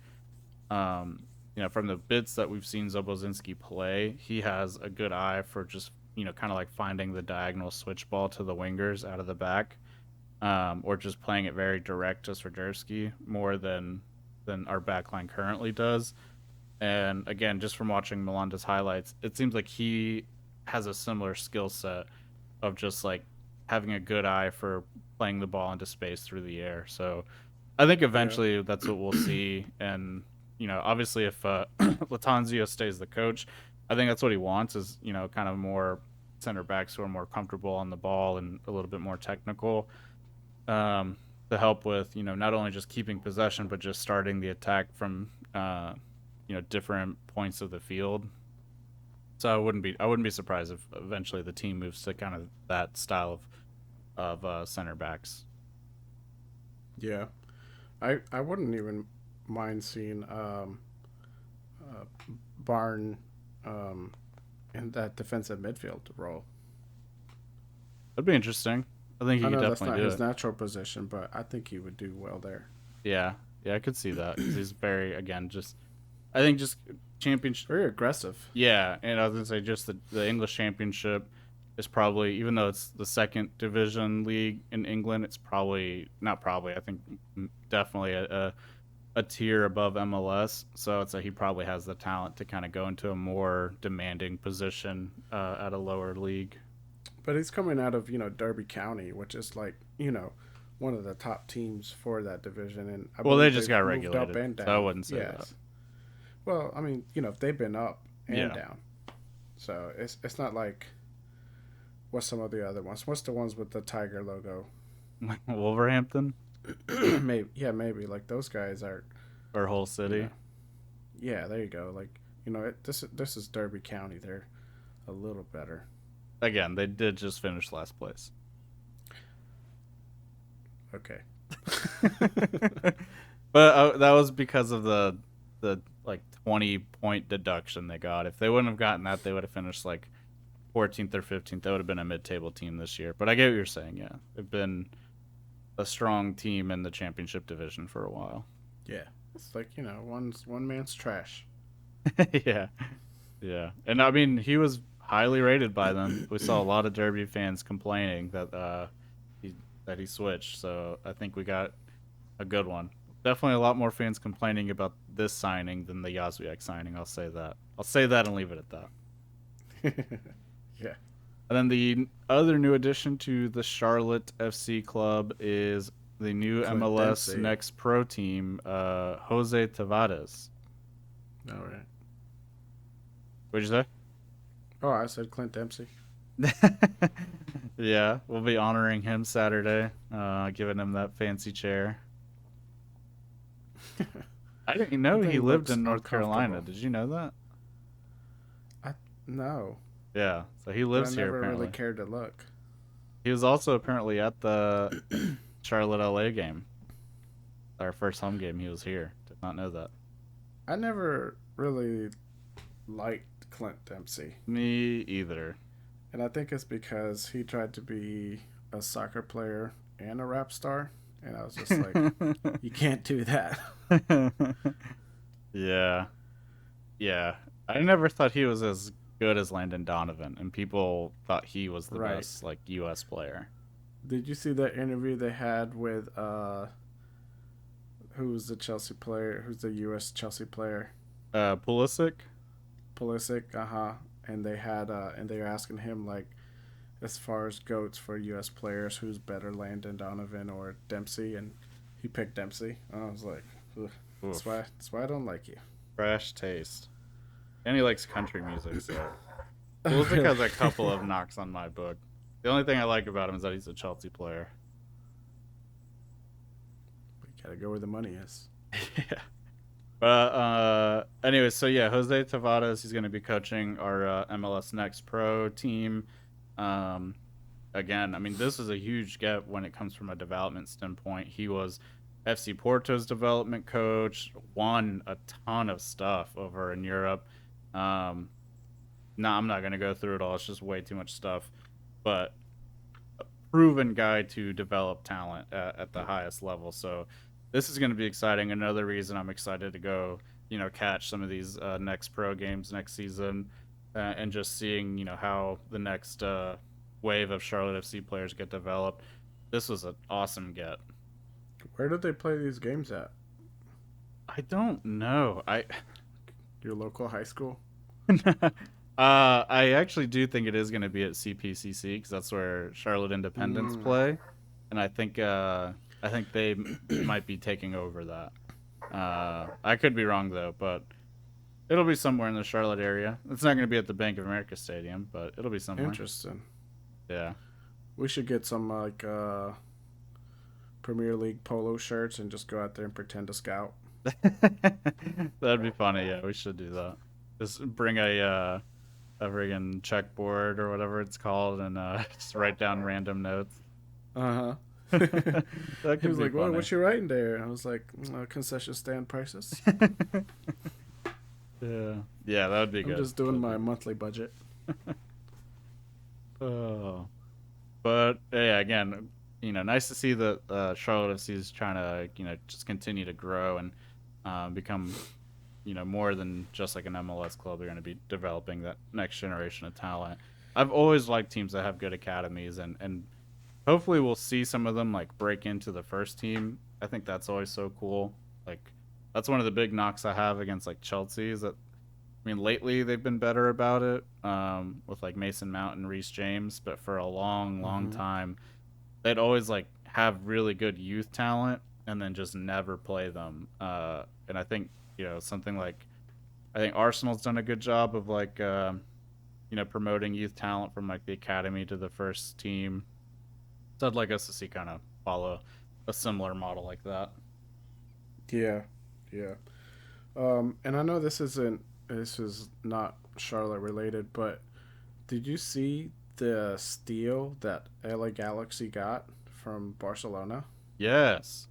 From the bits that we've seen Zobozinski play, he has a good eye for just kind of like finding the diagonal switch ball to the wingers out of the back, or just playing it very direct to Swiderski more than our backline currently does. And again, just from watching Melanda's highlights, it seems like he has a similar skill set of just like having a good eye for playing the ball into space through the air. So I think Yeah. eventually that's what we'll see. And obviously, if Latanzio stays the coach, I think that's what he wants is kind of more center backs who are more comfortable on the ball and a little bit more technical, to help with not only just keeping possession but just starting the attack from different points of the field. So I wouldn't be surprised if eventually the team moves to kind of that style of center backs. Yeah. I wouldn't even mind seeing uh, Barn um, in that defensive midfield role. That'd be interesting. I think he I could know that's definitely not do his it. natural position, but I think he would do well there. Yeah, yeah, I could see that because he's very again just I think just championship. Very aggressive. Yeah, and I was gonna say just the English Championship is probably, even though it's the second division league in England, it's probably not probably I think definitely a tier above MLS. So it's like he probably has the talent to kind of go into a more demanding position at a lower league. But he's coming out of, Derby County, which is like, one of the top teams for that division. And I Well, they believe just they've got moved up regulated, and so I down. wouldn't say that. Yes. Well, I mean, they've been up and Yeah. down. So it's not like what's some of the other ones. What's the ones with the tiger logo? Wolverhampton maybe like those guys are, or Hull you City. know, yeah, there you go. Like, this is Derby County. They're a little better. Again, they did just finish last place. Okay. But that was because of the like 20-point deduction they got. If they wouldn't have gotten that, they would have finished like 14th or 15th. They would have been a mid-table team this year. But I get what you're saying. Yeah, they've been a strong team in the championship division for a while. Yeah, it's like, one man's trash. Yeah, yeah, and I mean he was highly rated by them. We saw a lot of Derby fans complaining he that he switched. So I think we got a good one. Definitely a lot more fans complaining about this signing than the Yazwiak signing. I'll say that. I'll say that and leave it at that. Yeah. And then the other new addition to the Charlotte FC club is the new Clint MLS Dempsey. Next Pro team, Jose Tavares. All right. What'd you say? Oh, I said Clint Dempsey. Yeah, we'll be honoring him Saturday, giving him that fancy chair. I didn't know That he thing lived looks in North Carolina. uncomfortable. Did you know that? No, Yeah, so he but I lives here never apparently. really cared to look. He was also apparently at the Charlotte LA game. Our first home game, he was here. Did not know that. I never really liked Clint Dempsey, Me either. and I think it's because he tried to be a soccer player and a rap star, and I was just like, you can't do that. Yeah. Yeah. I never thought he was as good as Landon Donovan, and people thought he was the Right. best like US player. Did you see that interview they had with who's the Chelsea player? Who's the U.S. Chelsea player? Pulisic? Pulisic. And they had and they were asking him like, as far as goats for U.S. players, who's better, Landon Donovan or Dempsey? And he picked Dempsey. And I was like, ugh, Oof. that's why I don't like you. Fresh taste. And he likes country music, so Pulisic has a couple of knocks on my book. The only thing I like about him is that he's a Chelsea player. We gotta go where the money is. Yeah. But anyway, so yeah, Jose Tavares, he's going to be coaching our MLS Next Pro team. Again, I mean, this is a huge get when it comes from a development standpoint. He was FC Porto's development coach, won a ton of stuff over in Europe. I'm not going to go through it all. It's just way too much stuff. But a proven guy to develop talent at the highest level. So this is going to be exciting. Another reason I'm excited to go, catch some of these next pro games next season, and just seeing, how the next wave of Charlotte FC players get developed. This was an awesome get. Where did they play these games at? I don't know. Your local high school? I actually do think it is going to be at CPCC because that's where Charlotte Independents play, and I think they might be taking over that. I could be wrong though, but it'll be somewhere in the Charlotte area. It's not going to be at the Bank of America Stadium, but it'll be somewhere. Interesting. Yeah. We should get some like Premier League polo shirts and just go out there and pretend to scout. That'd be funny. Yeah, we should do that. Just bring a friggin' checkboard or whatever it's called, and just write down random notes. Uh-huh. That He could was be like, funny. what you writing there? And I was like, concession stand prices. Yeah, that would be good. I'm just doing my monthly budget. Oh. But yeah, again, nice to see that Charlotte FC is trying to, just continue to grow and become, more than just like an MLS club. They're going to be developing that next generation of talent. I've always liked teams that have good academies, and hopefully we'll see some of them like break into the first team. I think that's always so cool. Like that's one of the big knocks I have against like Chelsea is that, I mean, lately they've been better about it with like Mason Mount and Reece James, but for a long time, they'd always like have really good youth talent and then just never play them. And I think something like I think Arsenal's done a good job of like promoting youth talent from like the academy to the first team. So I'd like us to see kind of follow a similar model like that. Yeah, yeah. And I know this is not Charlotte related, but did you see the steal that LA Galaxy got from Barcelona? Yes.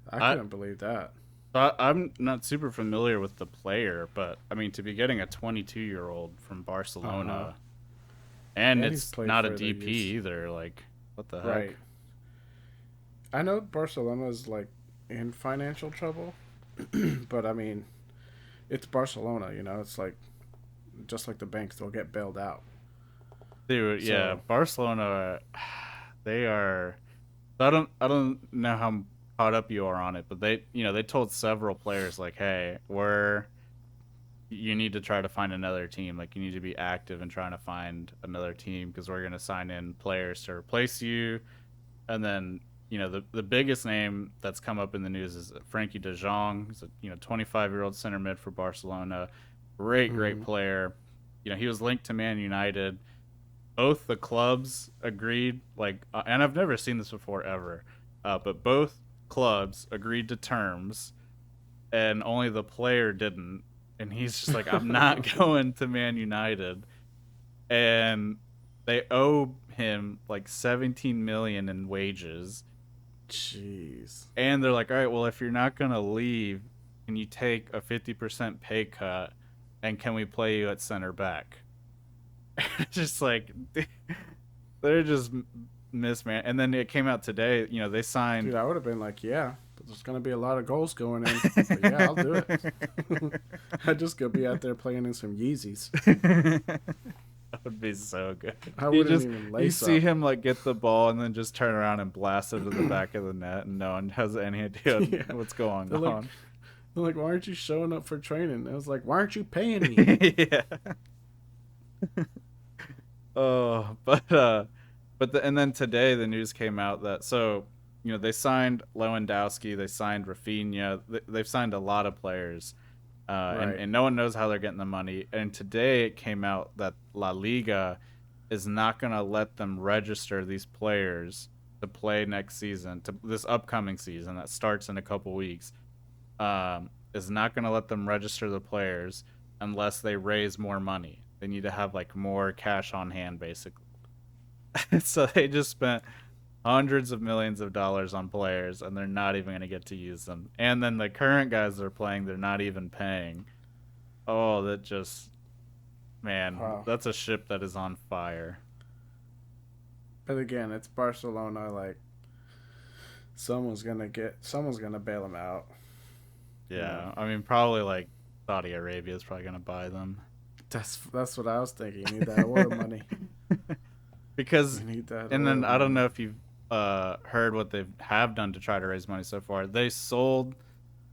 I I, couldn't believe that. I'm not super familiar with the player, but I mean, to be getting a 22-year-old from Uh huh. Barcelona, and And he's it's played not a for the DP youth. either. Like, what the heck? Right. I know Barcelona's like in financial trouble, but I mean, it's Barcelona. It's like just like the banks, they'll get bailed out. Dude, yeah, So Barcelona, they are. I don't know how caught up you are on it, but they told several players like, hey, you need to try to find another team. Like, you need to be active in trying to find another team because we're gonna sign in players to replace you. And then the biggest name that's come up in the news is Frankie De Jong. He's a 25-year-old center mid for Barcelona. Great mm-hmm. player. He was linked to Man United. Both the clubs agreed, like, and I've never seen this before ever, but both clubs agreed to terms, and only the player didn't. And he's just like, I'm not going to Man United, and they owe him like 17 million in wages. Jeez. And they're like, all right, well, if you're not gonna leave, can you take a 50% pay cut, and can we play you at center back? Just like they're just misman. And then it came out today. They signed. Dude, I would have been like, yeah, but there's gonna be a lot of goals going in. But yeah, I'll do it. I just gonna be out there playing in some Yeezys. That would be so good. I You wouldn't just even you lace see up. him like get the ball and then just turn around and blast it to the back of the net, and no one has any idea Yeah, what's going they're like, on. they're like, why aren't you showing up for training? I was like, why aren't you paying me? Yeah. Oh, and then today the news came out that they signed Lewandowski, they signed Rafinha, they've signed a lot of players, and Right. and no one knows how they're getting the money. And today it came out that La Liga is not gonna let them register these players to play next season, to this upcoming season that starts in a couple weeks. Is not gonna let them register the players unless they raise more money. They need to have like more cash on hand, basically. So they just spent hundreds of millions of dollars on players, and they're not even going to get to use them. And then the current guys they're playing, they're not even paying. Oh, that just, man, Wow. that's a ship that is on fire. But again, it's Barcelona. Like someone's gonna bail them out. You know. Yeah, I mean, probably like Saudi Arabia is probably going to buy them. That's what I was thinking. You need that oil money. Because, You need that and then oil I don't money. know if you've heard what they have done to try to raise money so far. They sold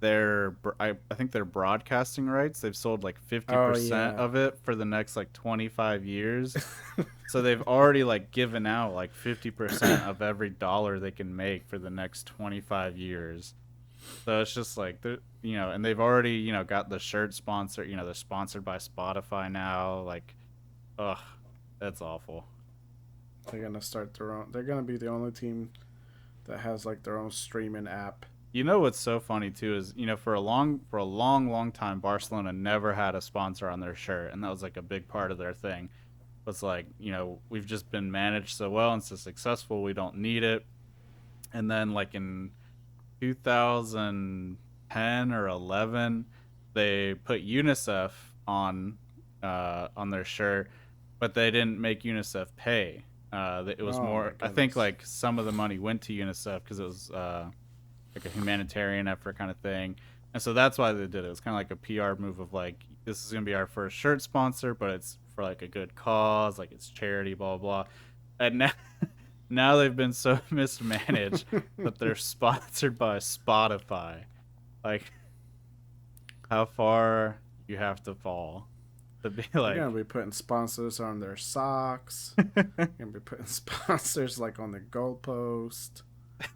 I think their broadcasting rights. They've sold like Oh 50% yeah. of it for the next like 25 years. So they've already like given out like 50% of every dollar they can make for the next 25 years. So it's just like and they've already, got the shirt sponsor, they're sponsored by Spotify now. Like, ugh, that's awful. They're gonna start their own. They're gonna be the only team that has like their own streaming app. What's so funny too is, for a long time, Barcelona never had a sponsor on their shirt, and that was like a big part of their thing. It's like, we've just been managed so well and so successful, we don't need it. And then like in 2010 or 11, they put UNICEF on their shirt, but they didn't make UNICEF pay. It was Oh my more, I think, goodness. like some of the money went to UNICEF because it was like a humanitarian effort kind of thing. And so that's why they did it. It was kind of like a PR move of like, this is going to be our first shirt sponsor, but it's for like a good cause, like it's charity, blah, blah, blah. And now, now they've been so mismanaged that they're sponsored by Spotify. Like, how far you have to fall to be They're like, gonna be putting sponsors on their socks. Gonna be putting sponsors like on the goalpost.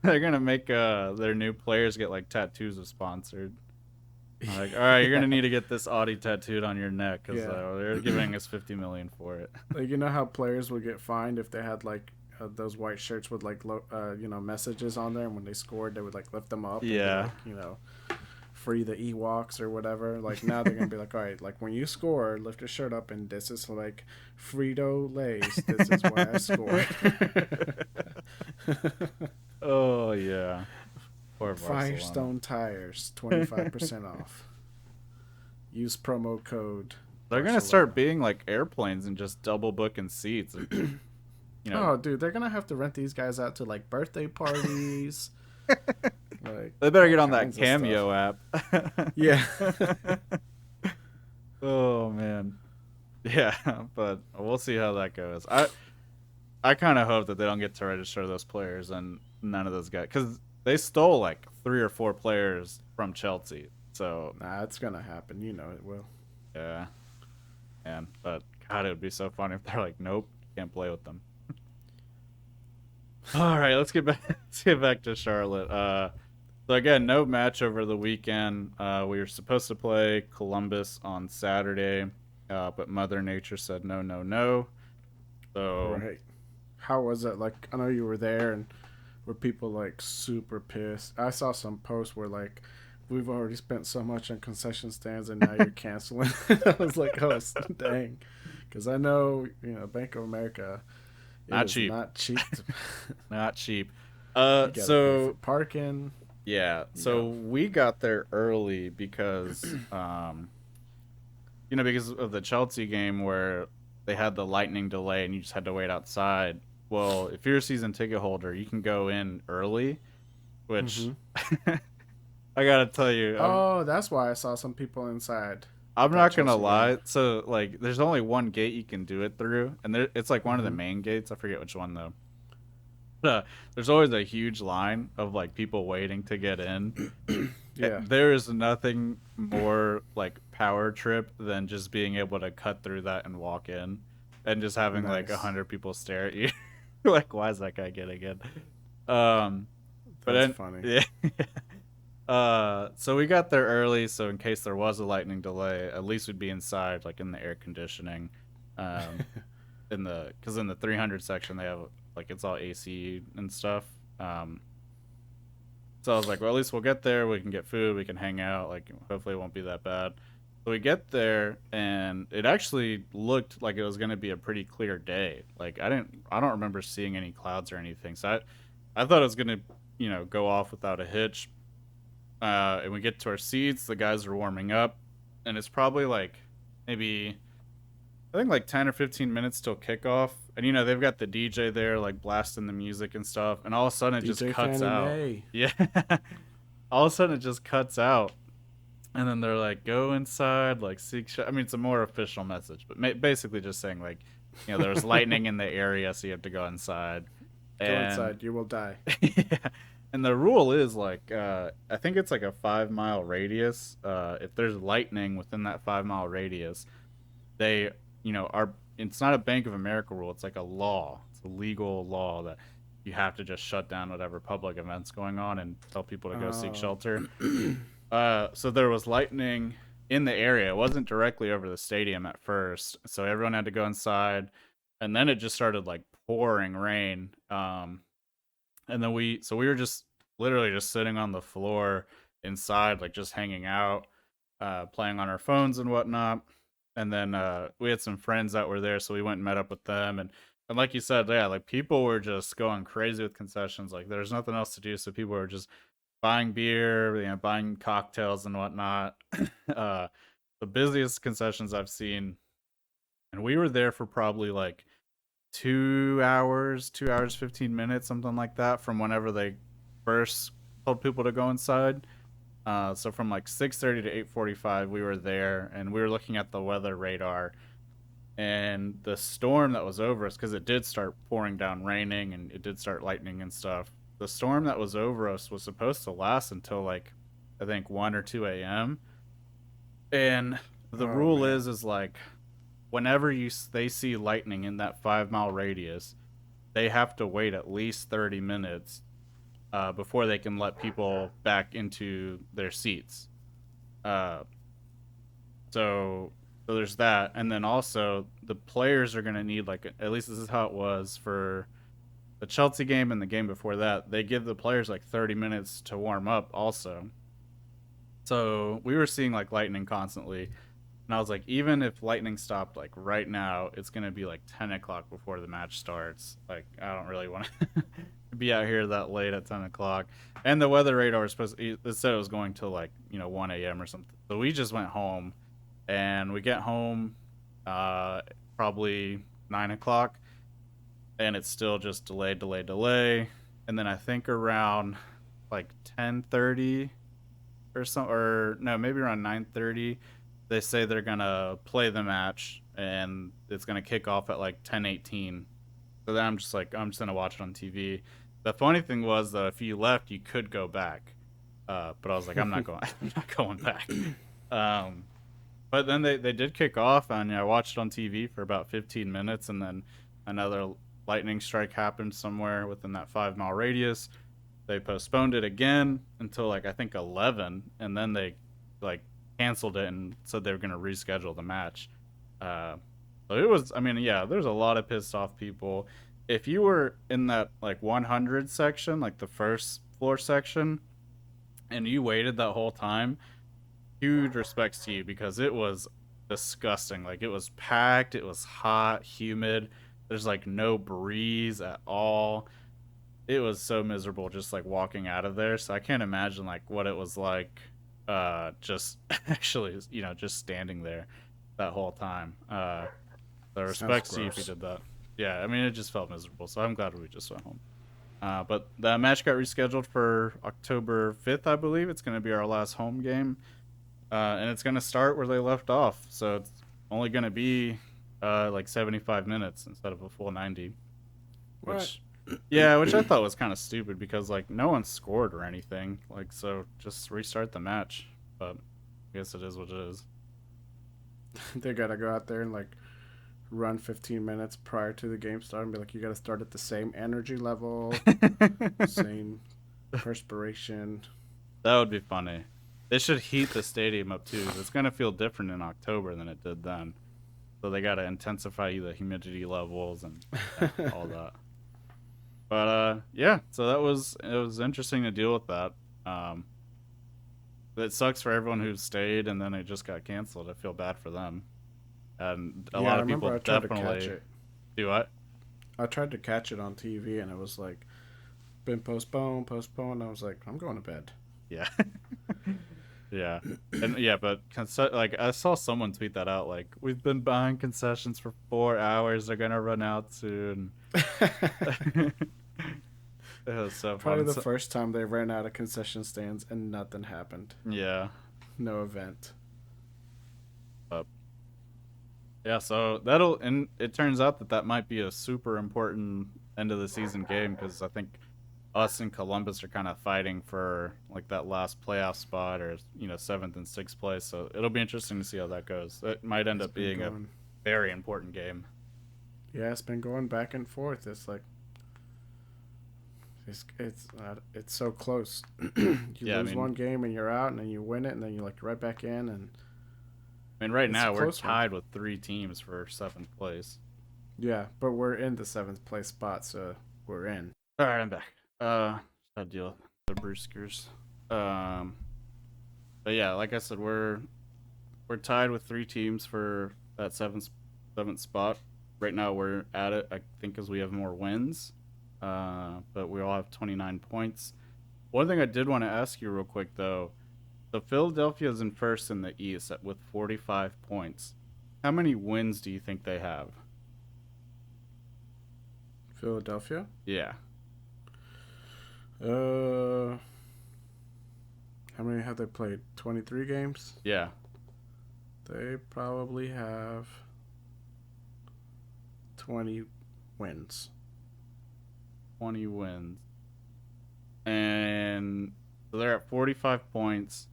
they're going to make their new players get like tattoos of sponsored. Like, all right, you're gonna need to get this Audi tattooed on your neck because Yeah. they're giving us 50 million for it. Like you know how players would get fined if they had like those white shirts with like messages on there, and when they scored, they would like lift them up and be Yeah. like, free the Ewoks or whatever. Like now they're gonna be like, all right, like when you score, lift your shirt up, and this is like Frito Lay's. This is why I scored. Oh yeah. Poor Barcelona. Firestone tires, 25% off. Use promo code They're gonna start Barcelona. being like airplanes and just double booking seats. Oh, dude, they're gonna have to rent these guys out to like birthday parties, like They better all get on that kinds of stuff. Cameo app. Yeah. Oh man. Yeah, but we'll see how that goes. I kind of hope that they don't get to register those players and none of those guys, because they stole like 3 or 4 players from Chelsea. So Nah, it's gonna happen. You know it will. yeah, man. But God, it would be so funny if they're like, nope, can't play with them. All right, let's get back. Let's get back to Charlotte. So again, no match over the weekend. We were supposed to play Columbus on Saturday, but Mother Nature said no, no, no. So Right. How was it? Like, I know you were there, and were people like super pissed? I saw some posts where like, we've already spent so much on concession stands, and now you're canceling. I was like, oh dang, because I know Bank of America. It not is cheap. not cheap. Not cheap. You gotta pay for So parking. yeah, so we got there early because, because of the Chelsea game where they had the lightning delay and you just had to wait outside. Well, if you're a season ticket holder, you can go in early, which I gotta tell you, Oh, that's why I saw some people inside I'm that not gonna Chelsea game. lie. So like, there's only one gate you can do it through, and it's like one of the Mm-hmm. main gates. I forget which one though. There's always a huge line of like people waiting to get in. Yeah, There is nothing more like power trip than just being able to cut through that and walk in, and just having like a nice. hundred people stare at you. Like, why is that guy getting in? Um, but That's then funny. yeah. So we got there early, so in case there was a lightning delay, at least we'd be inside, like in the air conditioning. Um, because in the 300 section they have like it's all AC and stuff. Um, so I was like, well, at least we'll get there. We can get food. We can hang out. Like, hopefully, it won't be that bad. So we get there, and it actually looked like it was going to be a pretty clear day. Like, I don't remember seeing any clouds or anything. So I thought it was going to, go off without a hitch. And we get to our seats. The guys are warming up, and it's probably like maybe I think like 10 or 15 minutes till kickoff. And they've got the DJ there like blasting the music and stuff, and all of a sudden it just DJ cuts Fannie out. Mae. Yeah. All of a sudden it just cuts out. And then they're like, go inside, like seek I mean, it's a more official message, but basically just saying like, there's lightning in the area, so you have to go inside. Go And inside, you will die. yeah. And the rule is like, I think it's like a 5 mile radius. If there's lightning within that 5 mile radius, they are it's not a Bank of America rule, it's like a law, it's a legal law that you have to just shut down whatever public events going on and tell people to go seek Oh. shelter. So there was lightning in the area. It wasn't directly over the stadium at first, so everyone had to go inside, and then it just started like pouring rain. And then we were just literally just sitting on the floor inside, like just hanging out, playing on our phones and whatnot. And then we had some friends that were there, so we went and met up with them. And like you said, yeah, like people were just going crazy with concessions. Like there's nothing else to do, so people were just buying beer, buying cocktails and whatnot. uh, the busiest concessions I've seen, and we were there for probably like 2 hours, 15 minutes, something like that, from whenever they first told people to go inside. So from like 6:30 to 8:45, we were there, and we were looking at the weather radar, and the storm that was over us, because it did start pouring down, raining, and it did start lightning and stuff. The storm that was over us was supposed to last until like I think 1 or 2 a.m. And the Oh rule man. is like whenever they see lightning in that 5 mile radius, they have to wait at least 30 minutes before they can let people back into their seats. Uh, so there's that, and then also the players are gonna need like at least this is how it was for the Chelsea game and the game before that, they give the players like 30 minutes to warm up also. So we were seeing like lightning constantly. And I was like, even if lightning stopped like right now, it's going to be like 10 o'clock before the match starts. Like, I don't really want to be out here that late at 10 o'clock. And the weather radar was it said it was going to like, 1 a.m. or something. So we just went home, and we get home probably 9 o'clock, and it's still just delay. And then I think around like 10:30 or something, or no, maybe around 9:30, they say they're gonna play the match, and it's gonna kick off at like 10:18. So then I'm just like, I'm just gonna watch it on TV. The funny thing was though, if you left, you could go back, but I was like, I'm not going. I'm not going back. But then they did kick off, and I watched it on TV for about 15 minutes, and then another lightning strike happened somewhere within that 5 mile radius. They postponed it again until like I think 11, and then they like canceled it and said they were going to reschedule the match. So it was, I mean, yeah, there's a lot of pissed off people. If you were in that like 100 section, like the first floor section, and you waited that whole time, huge respects to you, because it was disgusting. Like, it was packed, it was hot, humid. There's like no breeze at all. It was so miserable just like walking out of there. So I can't imagine like what it was like just actually, just standing there that whole time. The respects to you if you did that. Yeah, I mean, it just felt miserable. So I'm glad we just went home. But the match got rescheduled for October 5th, I believe. It's going to be our last home game. And it's going to start where they left off. So it's only going to be like 75 minutes instead of a full 90. Which, yeah, which I thought was kind of stupid, because like no one scored or anything. Like, so just restart the match. But I guess it is what it is. They got to go out there and like run 15 minutes prior to the game start and be like, you got to start at the same energy level, same perspiration. That would be funny. They should heat the stadium up too. It's gonna feel different in October than it did then. So they gotta intensify the humidity levels and all that. But yeah. So it was interesting to deal with that. It sucks for everyone who stayed and then it just got canceled. I feel bad for them. And a lot of people definitely do what? I tried to catch it on TV and it was like been postponed. I was like, I'm going to bed. Yeah. Yeah. And yeah, but like I saw someone tweet that out, like, we've been buying concessions for 4 hours, they're gonna run out soon. It was so probably the first time they ran out of concession stands and nothing happened. Yeah. No event. Yeah, so and it turns out that might be a super important end of the season game, because I think us and Columbus are kind of fighting for like that last playoff spot, or 7th and 6th place. So it'll be interesting to see how that goes. It might end up being a very important game. Yeah, it's been going back and forth. It's like it's so close. You lose one game and you're out, and then you win it, and then you're like right back in. And I mean, right now we're tied with 3 teams for 7th place. Yeah, but we're in the 7th place spot, so we're in. All right, I'm back. Gotta deal with the Brewskers. But yeah, like I said, we're tied with 3 teams for that 7th spot. Right now we're at it, I think, because we have more wins. But we all have 29 points. One thing I did want to ask you real quick though, so Philadelphia is in first in the East with 45 points. How many wins do you think they have? Philadelphia? Yeah. How many have they played? 23 games? Yeah. They probably have 20 wins. 20 wins. And so they're at 45 points.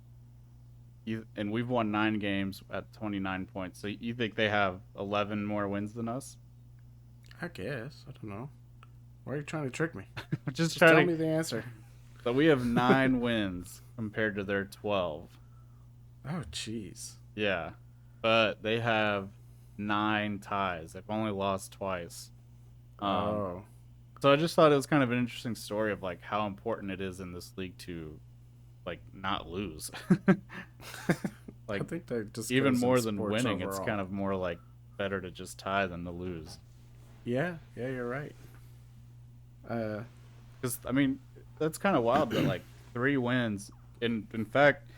And we've won 9 games at 29 points. So you think they have 11 more wins than us? I guess. I don't know. Why are you trying to trick me? Just tell me the answer. So we have 9 wins compared to their 12. Oh, jeez. Yeah. But they have 9 ties. They've only lost twice. So I just thought it was kind of an interesting story of like how important it is in this league to like not lose. I Like think that just even goes in more than sports winning, it's overall. kind of more like better to just tie than to lose. Yeah, yeah, you're right. Uh, Because I mean, that's kind of wild that like 3 wins. In fact,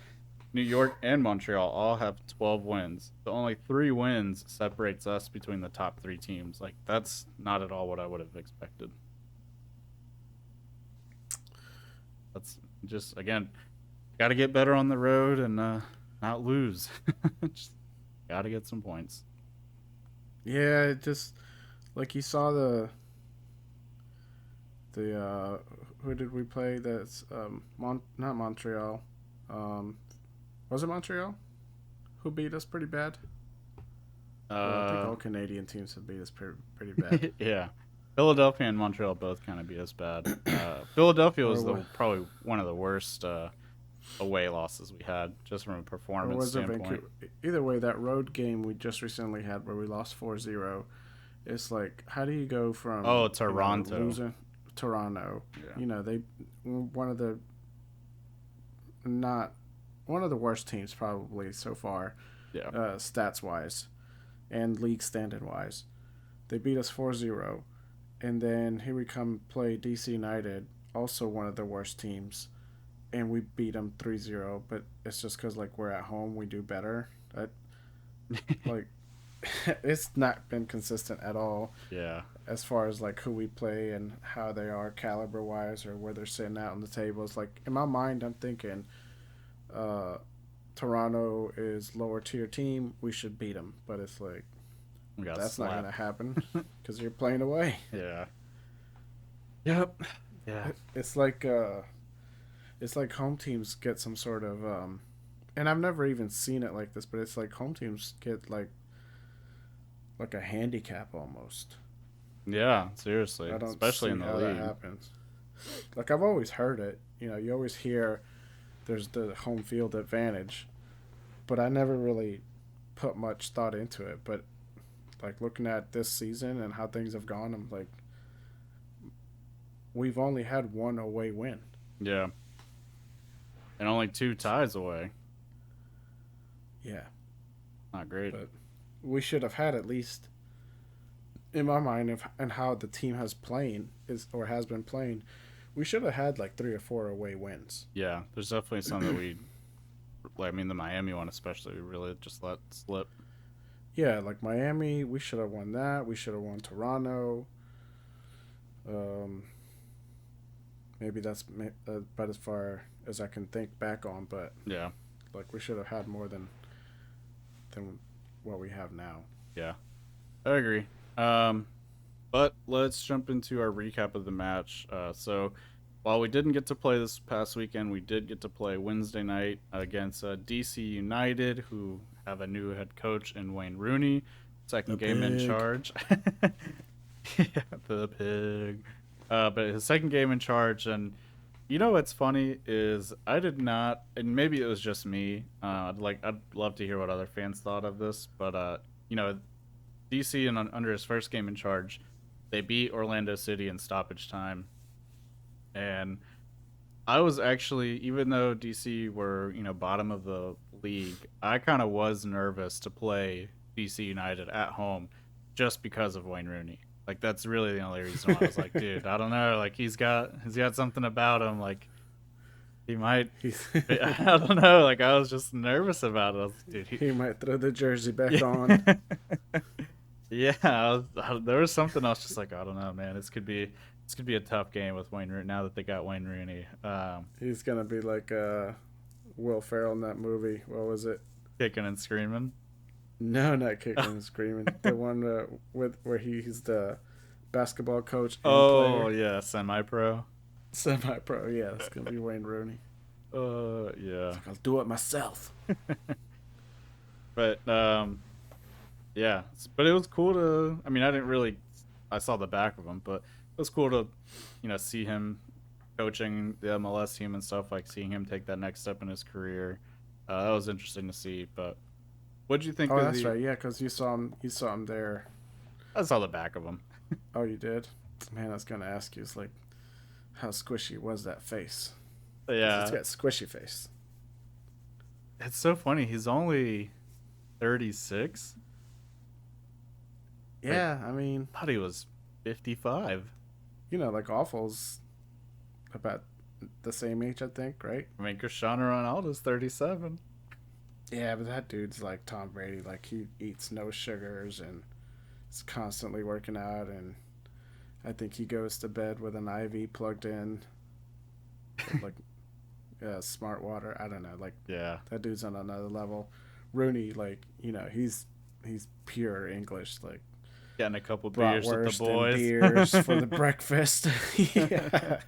New York and Montreal all have 12 wins. The only 3 wins separates us between the top 3 teams. Like that's not at all what I would have expected. That's just again, got to get better on the road and not lose. Just got to get some points. yeah, it just like you saw the who did we play? That's not Montreal. Um, was it Montreal who beat us pretty bad? Well, I think Uh, all Canadian teams have beat us pretty bad. yeah. Philadelphia and Montreal both kind of beat us bad. Philadelphia Or was what? the probably one of the worst away losses we had, just from a Or performance was it standpoint. Vancouver? Either way, that road game we just recently had where we lost 4-0. It's like, how do you go Oh, from, Toronto. losing Toronto? Yeah. They one of the not one of the worst teams probably so far, Yeah. stats wise and league standing wise. They beat us 4-0, and then here we come play DC United, also one of the worst teams, and we beat them 3-0. But it's just because like we're at home, we do better. Like it's not been consistent at all Yeah. as far as like who we play and how they are caliber wise or where they're sitting out on the table. It's like in my mind, I'm thinking uh, Toronto is lower tier team. We should beat them, but it's like We got that's not gonna slapped. happen because you're playing away. Yeah. Yep. Yeah. It's like it's like home teams get some sort of and I've never even seen it like this, but it's like home teams get like a handicap almost. Yeah. Seriously, I don't especially see in the how that league. happens. Like I've always heard it. You always hear there's the home field advantage, but I never really put much thought into it. But like looking at this season and how things have gone, I'm like, we've only had one away win. Yeah. And only 2 ties away. Yeah, Not great. but we should have had at least, in my mind, of and how the team has playing is or has been playing, we should have had like 3 or 4 away wins. Yeah. There's definitely some that we like. I mean, the Miami one especially, we really just let slip. Yeah, like Miami, we should have won that. We should have won Toronto. Um, maybe that's about as far as I can think back on. But Yeah. like we should have had more than what we have now. Yeah. I agree. Um, but let's jump into our recap of the match. So, while we didn't get to play this past weekend, we did get to play Wednesday night against DC United, who have a new head coach in Wayne Rooney. The Second game in pig. charge. Yeah, the pig. But his second game in charge, and you know what's funny is I did not, and maybe it was just me. I'd love to hear what other fans thought of this, but you know, DC and under his first game in charge, they beat Orlando City in stoppage time, and I was actually, even though DC were bottom of the league, I kind of was nervous to play DC United at home, just because of Wayne Rooney. Like that's really the only reason why I was like, dude, I don't know, like he's got something about him, like he might. He's I don't know, like I was just nervous about it. I was like, dude, he might throw the jersey back on. yeah. Yeah, there was something else. Just like I don't know, man. This could be a tough game with Wayne Rooney now that they got Wayne Rooney. He's gonna be like Will Ferrell in that movie. What was it? Kicking and screaming. No, not kicking and screaming. The one with where he's the basketball coach and Oh player, yeah, semi-pro. semi-pro. Yeah, it's gonna be Wayne Rooney. Yeah. I'll do it myself. But yeah. But it was cool to. I mean, I didn't really. I saw the back of him, but it was cool to, see him coaching the MLS team and stuff. Like seeing him take that next step in his career. That was interesting to see. But what did you think Oh, of that's the? right. Yeah, because you saw him. You saw him there. I saw the back of him. Oh, you did. Man, I was gonna ask you, it's like, how squishy was that face? Because it's Yeah, got squishy face. it's so funny. He's only 36. Like, Yeah, I mean, I thought he was 55. like Awful's about the same age, I think, right? I mean, Cristiano Ronaldo's 37. Yeah, but that dude's like Tom Brady. Like he eats no sugars and is constantly working out, and I think he goes to bed with an IV plugged in, with like smart water. I don't know. Like Yeah, that dude's on another level. Rooney, like he's pure English. Like getting a couple beers with the bratwurst and boys. beers for the breakfast. Yeah,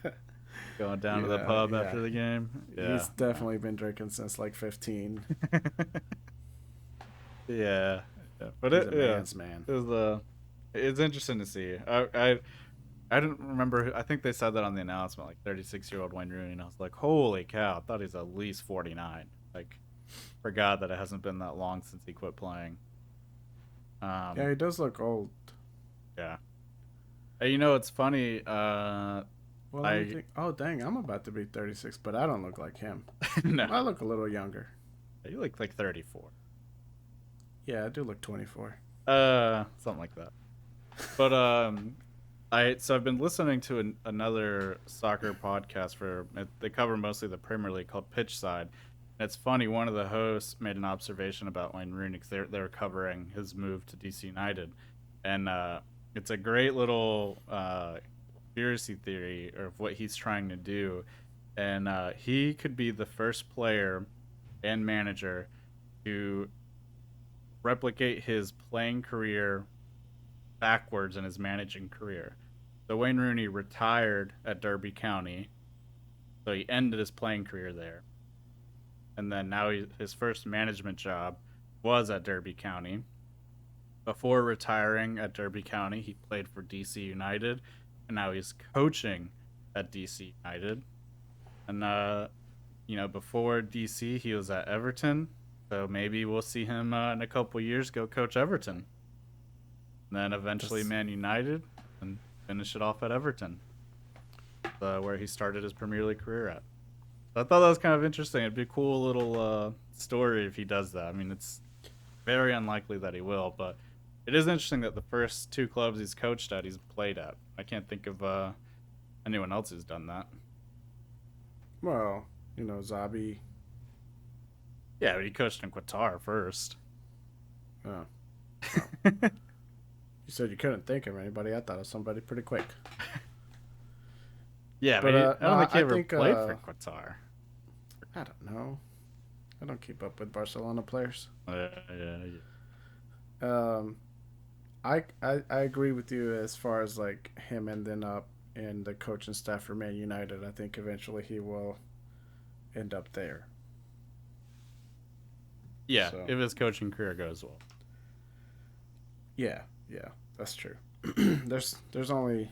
Going down to the yeah, pub yeah. after the game. Yeah. He's definitely been drinking since like 15. Yeah. Yeah. But He's a yeah, man's man. it was it's interesting to see. I didn't remember. I think they said that on the announcement, like 36-year-old Wayne Rooney, and I was like, holy cow! I thought he's at least 49. Like, forgot that it hasn't been that long since he quit playing. Yeah, Um, he does look old. yeah. Hey, you know, it's funny. Well, let me I think. Oh, dang, I'm about to be 36, but I don't look like him. no, I look a little younger. you look like 34. Yeah, I do look 24. Something like that. But I've been listening to another soccer podcast they cover mostly the Premier League called Pitchside. And it's funny. One of the hosts made an observation about Wayne Rooney because they were covering his move to DC United, and it's a great little conspiracy theory of what he's trying to do, and he could be the first player and manager to replicate his playing career backwards in his managing career. So Wayne Rooney retired at Derby County, so he ended his playing career there, and then now his first management job was at Derby County. Before retiring at Derby County, he played for DC United, and now he's coaching at DC United. And before DC, he was at Everton, so maybe we'll see him in a couple years go coach Everton, and then eventually That's Man United, and finish it off at Everton, where he started his Premier League career at. So I thought that was kind of interesting. It'd be a cool little story if he does that. I mean, it's very unlikely that he will, but it is interesting that the first two clubs he's coached at, he's played at. I can't think of anyone else who's done that. well, Zabi. Yeah, but he coached in Qatar first. Oh, well, you said you couldn't think of anybody. I thought of somebody pretty quick. Yeah, But I don't no, think he I ever think played for Qatar. I don't know. I don't keep up with Barcelona players. Yeah. Um, I agree with you as far as like him ending up in the coaching staff for Man United. I think eventually he will end up there. Yeah, So if his coaching career goes well. yeah, that's true. there's only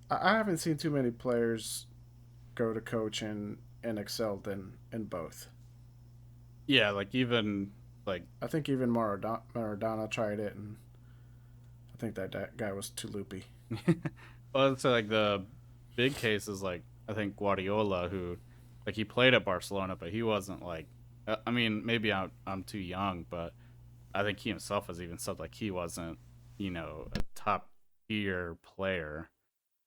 I haven't seen too many players go to coach and excel in both. Yeah, like even like I think even Maradona tried it, and I think that guy was too loopy. well, so like the big case is like I think Guardiola, who like he played at Barcelona, but he wasn't like. I mean, maybe I'm too young, but I think he himself has even said like he wasn't, a top tier player.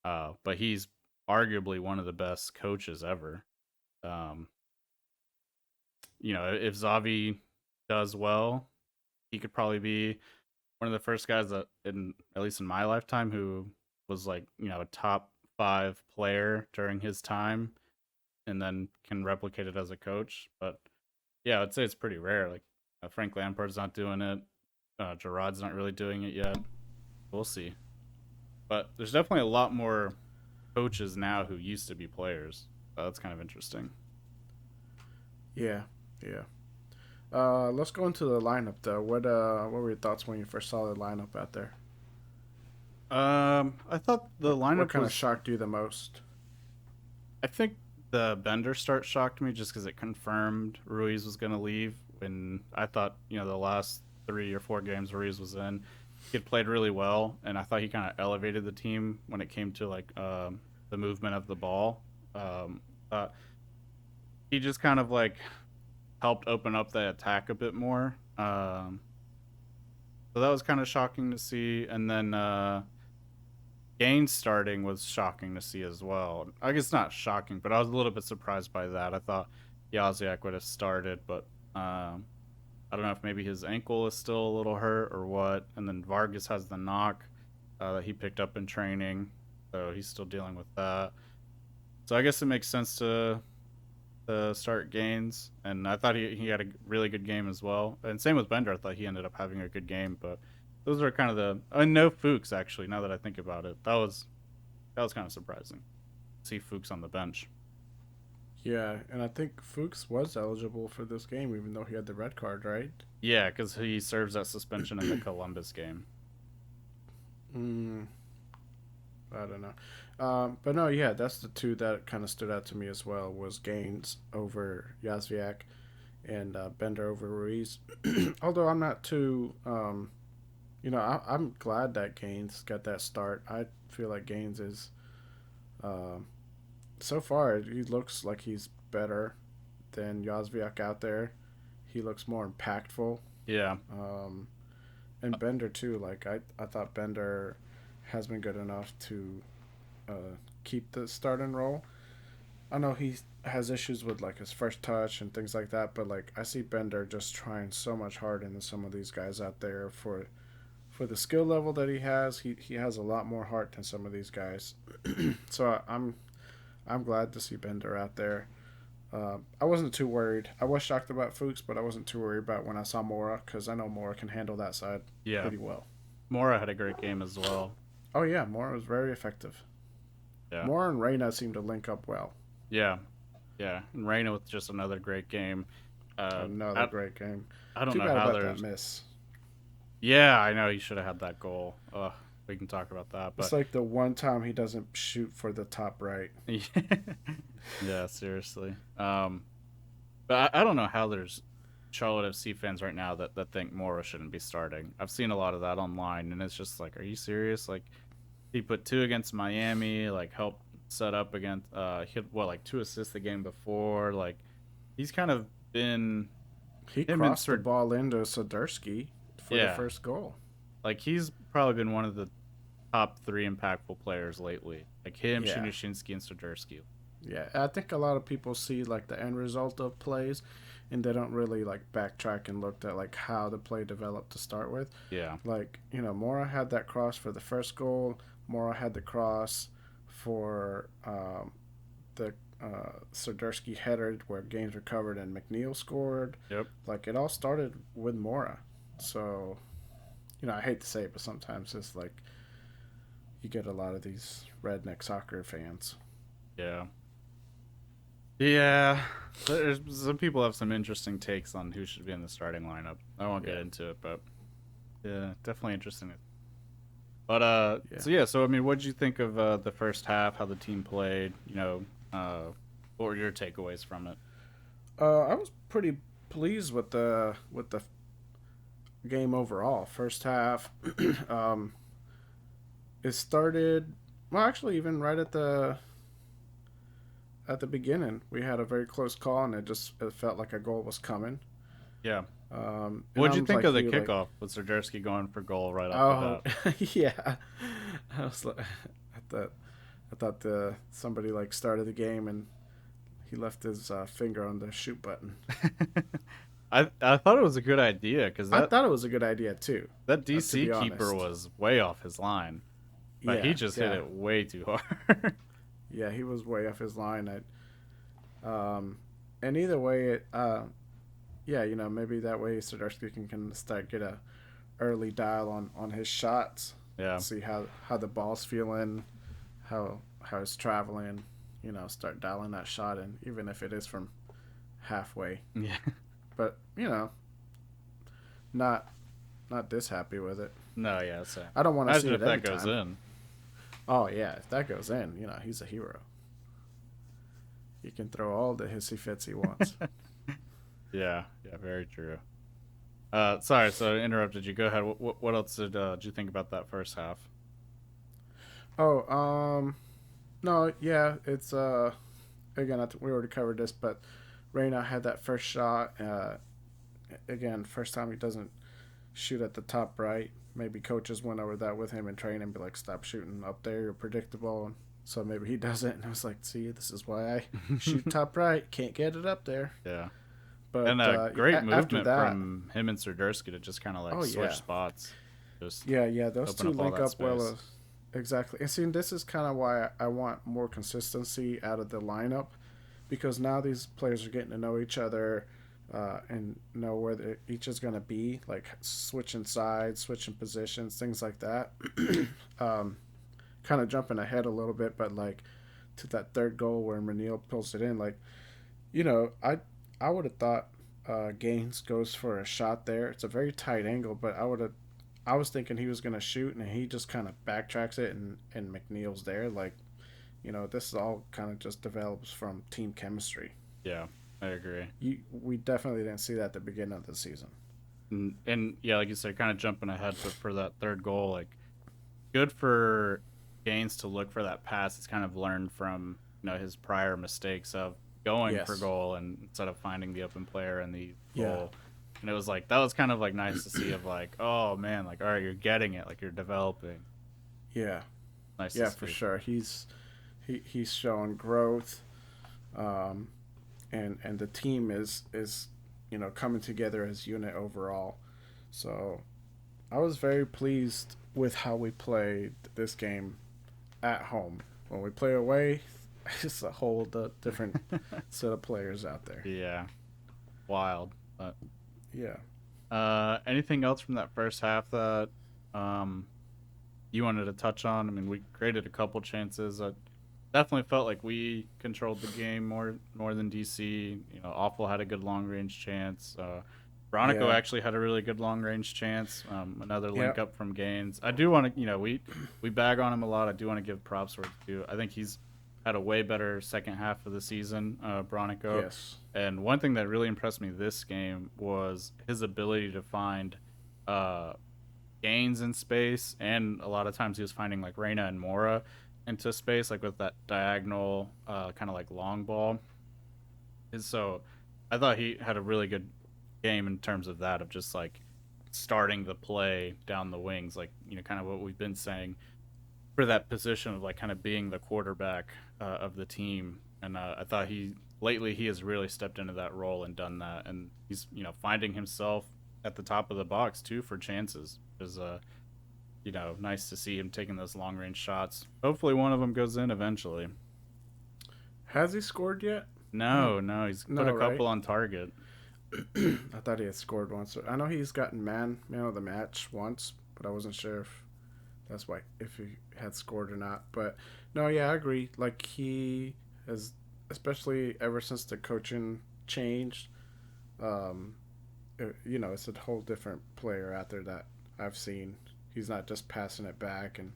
But he's arguably one of the best coaches ever. Um, if Xavi does well, he could probably be one of the first guys that, in at least in my lifetime, who was like a top five player during his time, and then can replicate it as a coach. But yeah, I'd say it's pretty rare. Like Frank Lampard's not doing it. Gerard's not really doing it yet. We'll see. But there's definitely a lot more coaches now who used to be players. That's kind of interesting. Yeah, yeah. Let's go into the lineup though. What were your thoughts when you first saw the lineup out there? I thought the What lineup kind of was. shocked you the most? I think the Bender start shocked me just because it confirmed Ruiz was going to leave. When I thought the last 3 or 4 games Ruiz was in, he had played really well, and I thought he kind of elevated the team when it came to like the movement of the ball. Um, uh, he just kind of like helped open up the attack a bit more. So that was kind of shocking to see. And then Gaines starting was shocking to see as well. I guess not shocking, but I was a little bit surprised by that. I thought Yaziak would have started, but I don't know if maybe his ankle is still a little hurt or what. And then Vargas has the knock that he picked up in training, so he's still dealing with that. So I guess it makes sense to start Gaines, and I thought he had a really good game as well. And same with Bender. I thought he ended up having a good game, but those are kind of the no Fuchs actually. Now that I think about it, that was kind of surprising. See Fuchs on the bench. Yeah, and I think Fuchs was eligible for this game, even though he had the red card, right? Yeah, because he serves that suspension in the Columbus game. Mm, I don't know. But no, yeah, that's the two that kind of stood out to me as well was Gaines over Yazviak and Bender over Ruiz. Although I'm not too, I'm glad that Gaines got that start. I feel like Gaines is, uh, so far, he looks like he's better than Yazviak out there. He looks more impactful. Yeah, Um, and Bender too. Like I thought Bender has been good enough to keep the starting role. I know he has issues with like his first touch and things like that, but like I see Bender just trying so much harder than some of these guys out there for the skill level that he has. He has a lot more heart than some of these guys. So I'm glad to see Bender out there. I wasn't too worried. I was shocked about Fuchs, but I wasn't too worried about when I saw Mora because I know Mora can handle that side yeah. pretty well. Mora had a great game as well. Oh yeah, Mora was very effective. Yeah, Mora and Reyna seemed to link up well. yeah, yeah. And Reyna with just another great game. Another great game. I don't Too know bad how about there's. that miss. Yeah, I know he should have had that goal. We can talk about that, It's but like the one time he doesn't shoot for the top right. yeah, seriously. But I don't know how there's Charlotte FC fans right now that think Mora shouldn't be starting. I've seen a lot of that online, and it's just like, are you serious? Like, he put two against Miami, like helped set up against. He had what, like 2 assists the game before. Like, he's kind of been He him and crossed the ball into Soderski for the yeah, first goal. like he's probably been one of the top three impactful players lately. Like him, Yeah. Shinushinsky, and Stoderski. Yeah, I think a lot of people see like the end result of plays, and they don't really like backtrack and look at like how the play developed to start with. Yeah, Like Mora had that cross for the first goal. Mora had the cross for the Soderski header where Gaines recovered and McNeil scored. yep. Like it all started with Mora. So, I hate to say it, but sometimes it's like you get a lot of these redneck soccer fans. Yeah. Yeah. There's some people have some interesting takes on who should be in the starting lineup. I won't get into it, but yeah, definitely interesting. But so I mean, what did you think of the first half? How the team played? What were your takeaways from it? I was pretty pleased with the game overall. First half, it started well. Actually, even right at the beginning, we had a very close call, and it felt like a goal was coming. Yeah. And What'd you I'm think like of the you, like, kickoff with Sergerski going for goal right oh, off the bat? yeah. I was like, I thought somebody like started the game and he left his finger on the shoot button. I thought it was a good idea because I that thought it was a good idea too. that To be DC keeper honest. was way off his line, but he Yeah, just hit yeah, it way too hard. yeah. He was way off his line. And either way, yeah, maybe that way Soderski can start get a early dial on his shots. Yeah. See how the ball's feeling, how it's traveling. Start dialing that shot in, even if it is from halfway. Yeah. But not this happy with it. No, yeah. So I don't want to see imagine it if that every goes time. in. Oh yeah, if that goes in, he's a hero. He can throw all the hissy fits he wants. Yeah, yeah, very true. Sorry, so I interrupted you. Go ahead. What else did you think about that first half? Oh, no, yeah, it's again, we already covered this, but Reyna had that first shot. Again, first time he doesn't shoot at the top right. Maybe coaches went over that with him and trained him, be like, stop shooting up there, you're predictable. So maybe he doesn't. And I was like, see, this is why I shoot top right. Can't get it up there. Yeah. And But a great after movement that, from him and Serdursky to just kind of like oh switch yeah, spots, just yeah, those open two up all link that up well. space. Exactly. And see, this is kind of why I want more consistency out of the lineup, because now these players are getting to know each other and know where each is going to be, like switching sides, switching positions, things like that. um, Kind of jumping ahead a little bit, but like to that third goal where Manil pulls it in, like you know, I would have thought Gaines goes for a shot there. It's a very tight angle, but I was thinking he was gonna shoot, and he just kind of backtracks it, and McNeil's there. Like, this all kind of just develops from team chemistry. Yeah, I agree. We definitely didn't see that at the beginning of the season. And yeah, like you said, kind of jumping ahead, but for that third goal, like good for Gaines to look for that pass. It's kind of learned from his prior mistakes of going for Yes. goal and instead of finding the open player and the Yeah. goal. And it was like that was kind of like nice to see of like, oh man, like all right, you're getting it, like you're developing. Yeah. Nice to Yeah, for see. sure. He's showing growth, um, and the team is coming together as unit overall. So I was very pleased with how we played this game at home. When we play away, it's a whole different set of players out there. Yeah, wild. But Yeah. anything else from that first half that um you wanted to touch on? I mean, we created a couple chances. Definitely felt like we controlled the game more than DC. Awful had a good long range chance. Bronico Yeah. actually had a really good long range chance. Another link Yep. up from Gaines. I do want to, we bag on him a lot. I do want to give props where it's due. I think he's had a way better second half of the season, Bronico. Yes. And one thing that really impressed me this game was his ability to find uh, gains in space, and a lot of times he was finding like Reyna and Mora into space, like with that diagonal kind of like long ball. And so I thought he had a really good game in terms of that, of just like starting the play down the wings, like kind of what we've been saying for that position of like kind of being the quarterback of the team. And I thought he has really stepped into that role and done that, and he's finding himself at the top of the box too for chances. Is nice to see him taking those long range shots. Hopefully, one of them goes in eventually. Has he scored yet? I don't. No, no, he's put No, a right? couple on target. I thought he had scored once. I know he's gotten man of the match once, but I wasn't sure if that's why if he had scored or not. But no, yeah, I agree. Like he has, especially ever since the coaching changed. Um, it's a whole different player out there that I've seen. He's not just passing it back and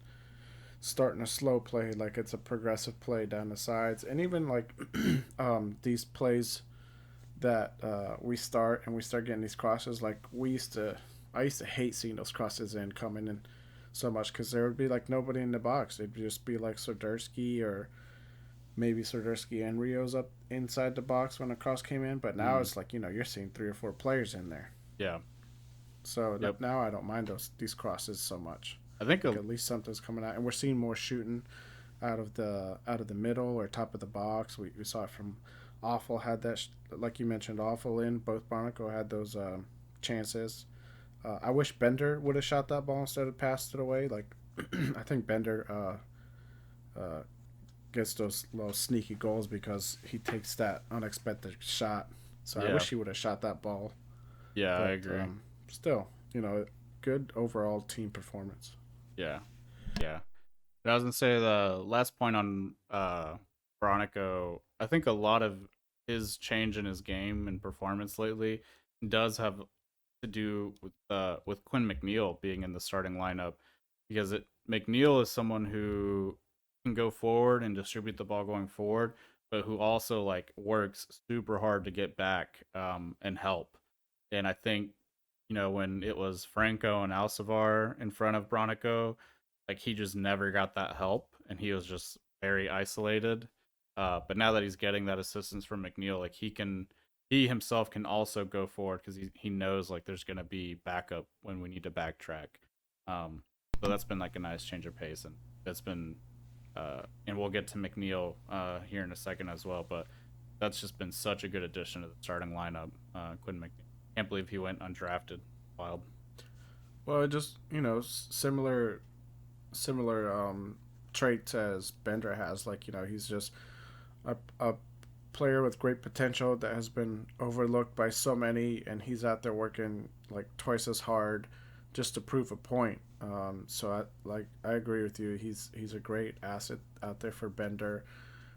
starting a slow play, like it's a progressive play down the sides, and even like these plays that we start getting these crosses. Like I used to hate seeing those crosses in coming in so much, because there would be like nobody in the box. It'd just be like Sodersky, or maybe Sodersky and Rio's up inside the box when a cross came in. But now Mm, it's like you're seeing three or four players in there. yeah. So Yep. now I don't mind these crosses so much. I think Like at least something's coming out, and we're seeing more shooting out of the middle or top of the box. We saw it from Awful had that like you mentioned, Awful in both. Barnacle had those chances. I wish Bender would have shot that ball instead of passed it away. Like I think Bender gets those little sneaky goals because he takes that unexpected shot. So I yeah, wish he would have shot that ball. yeah, I But agree. still, good overall team performance. Yeah, yeah. But I was gonna say the last point on Bronico. I think a lot of his change in his game and performance lately does have to do with Quinn McNeil being in the starting lineup, because McNeil is someone who can go forward and distribute the ball going forward, but who also like works super hard to get back and help. And I think when it was Franco and Alcivar in front of Bronico, like he just never got that help and he was just very isolated. But now that he's getting that assistance from McNeil, like he himself can also go forward because he knows like there's gonna be backup when we need to backtrack. So that's been like a nice change of pace, and that's been and we'll get to McNeil here in a second as well. But that's just been such a good addition to the starting lineup. Quinn McNeil, can't believe he went undrafted. Wild. Well, just similar traits as Bender has. Like he's just a player with great potential that has been overlooked by so many, and he's out there working like twice as hard just to prove a point. So I agree with you. He's a great asset out there for Bender,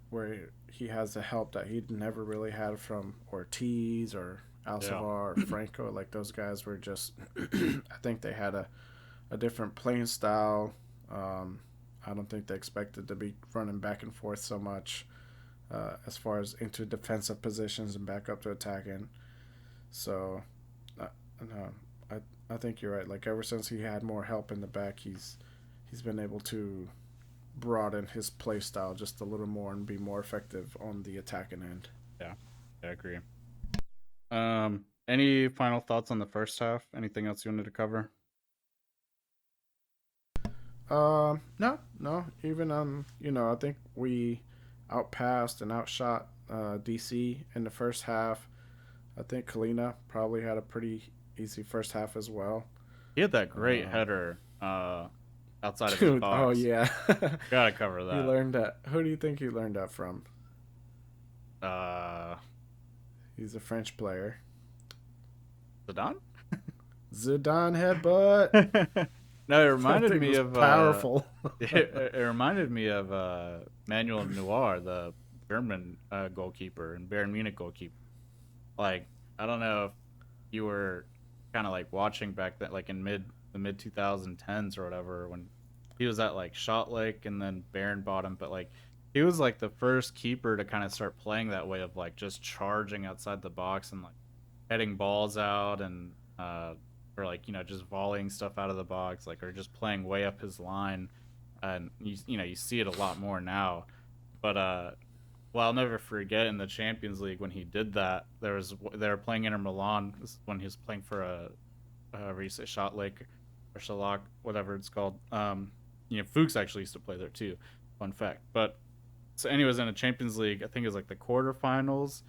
where he has the help that he'd never really had from Ortiz or Alcivar or Franco. Like those guys were just, I think they had a different playing style. I don't think they expected to be running back and forth so much as far as into defensive positions and back up to attacking. So, no, I think you're right. Like ever since he had more help in the back, he's been able to broaden his play style just a little more and be more effective on the attacking end. Yeah, I agree. Any final thoughts on the first half? Anything else you wanted to cover? No. Even I think we outpassed and outshot DC in the first half. I think Kalina probably had a pretty easy first half as well. He had that great header outside of his Dude, box. oh yeah. Gotta cover that. He learned that. Who do you think he learned that from? He's a French player. Zidane? Zidane headbutt. No, it reminded me of powerful. it reminded me of Manuel Neuer, the German goalkeeper and Bayern Munich goalkeeper. Like, I don't know if you were kind of like watching back then, like in the mid 2010s or whatever, when he was at like Shot Lake and then Bayern bought him, but like he was like the first keeper to kind of start playing that way of like just charging outside the box and like heading balls out and or like just volleying stuff out of the box, like or just playing way up his line, and you see it a lot more now. But well, I'll never forget in the Champions League when he did that. They were playing Inter Milan when he was playing for a recent Shot Lake or Shalak, whatever it's called. Fuchs actually used to play there too. Fun fact. But so, anyways, in a Champions League, I think it was like the quarterfinals.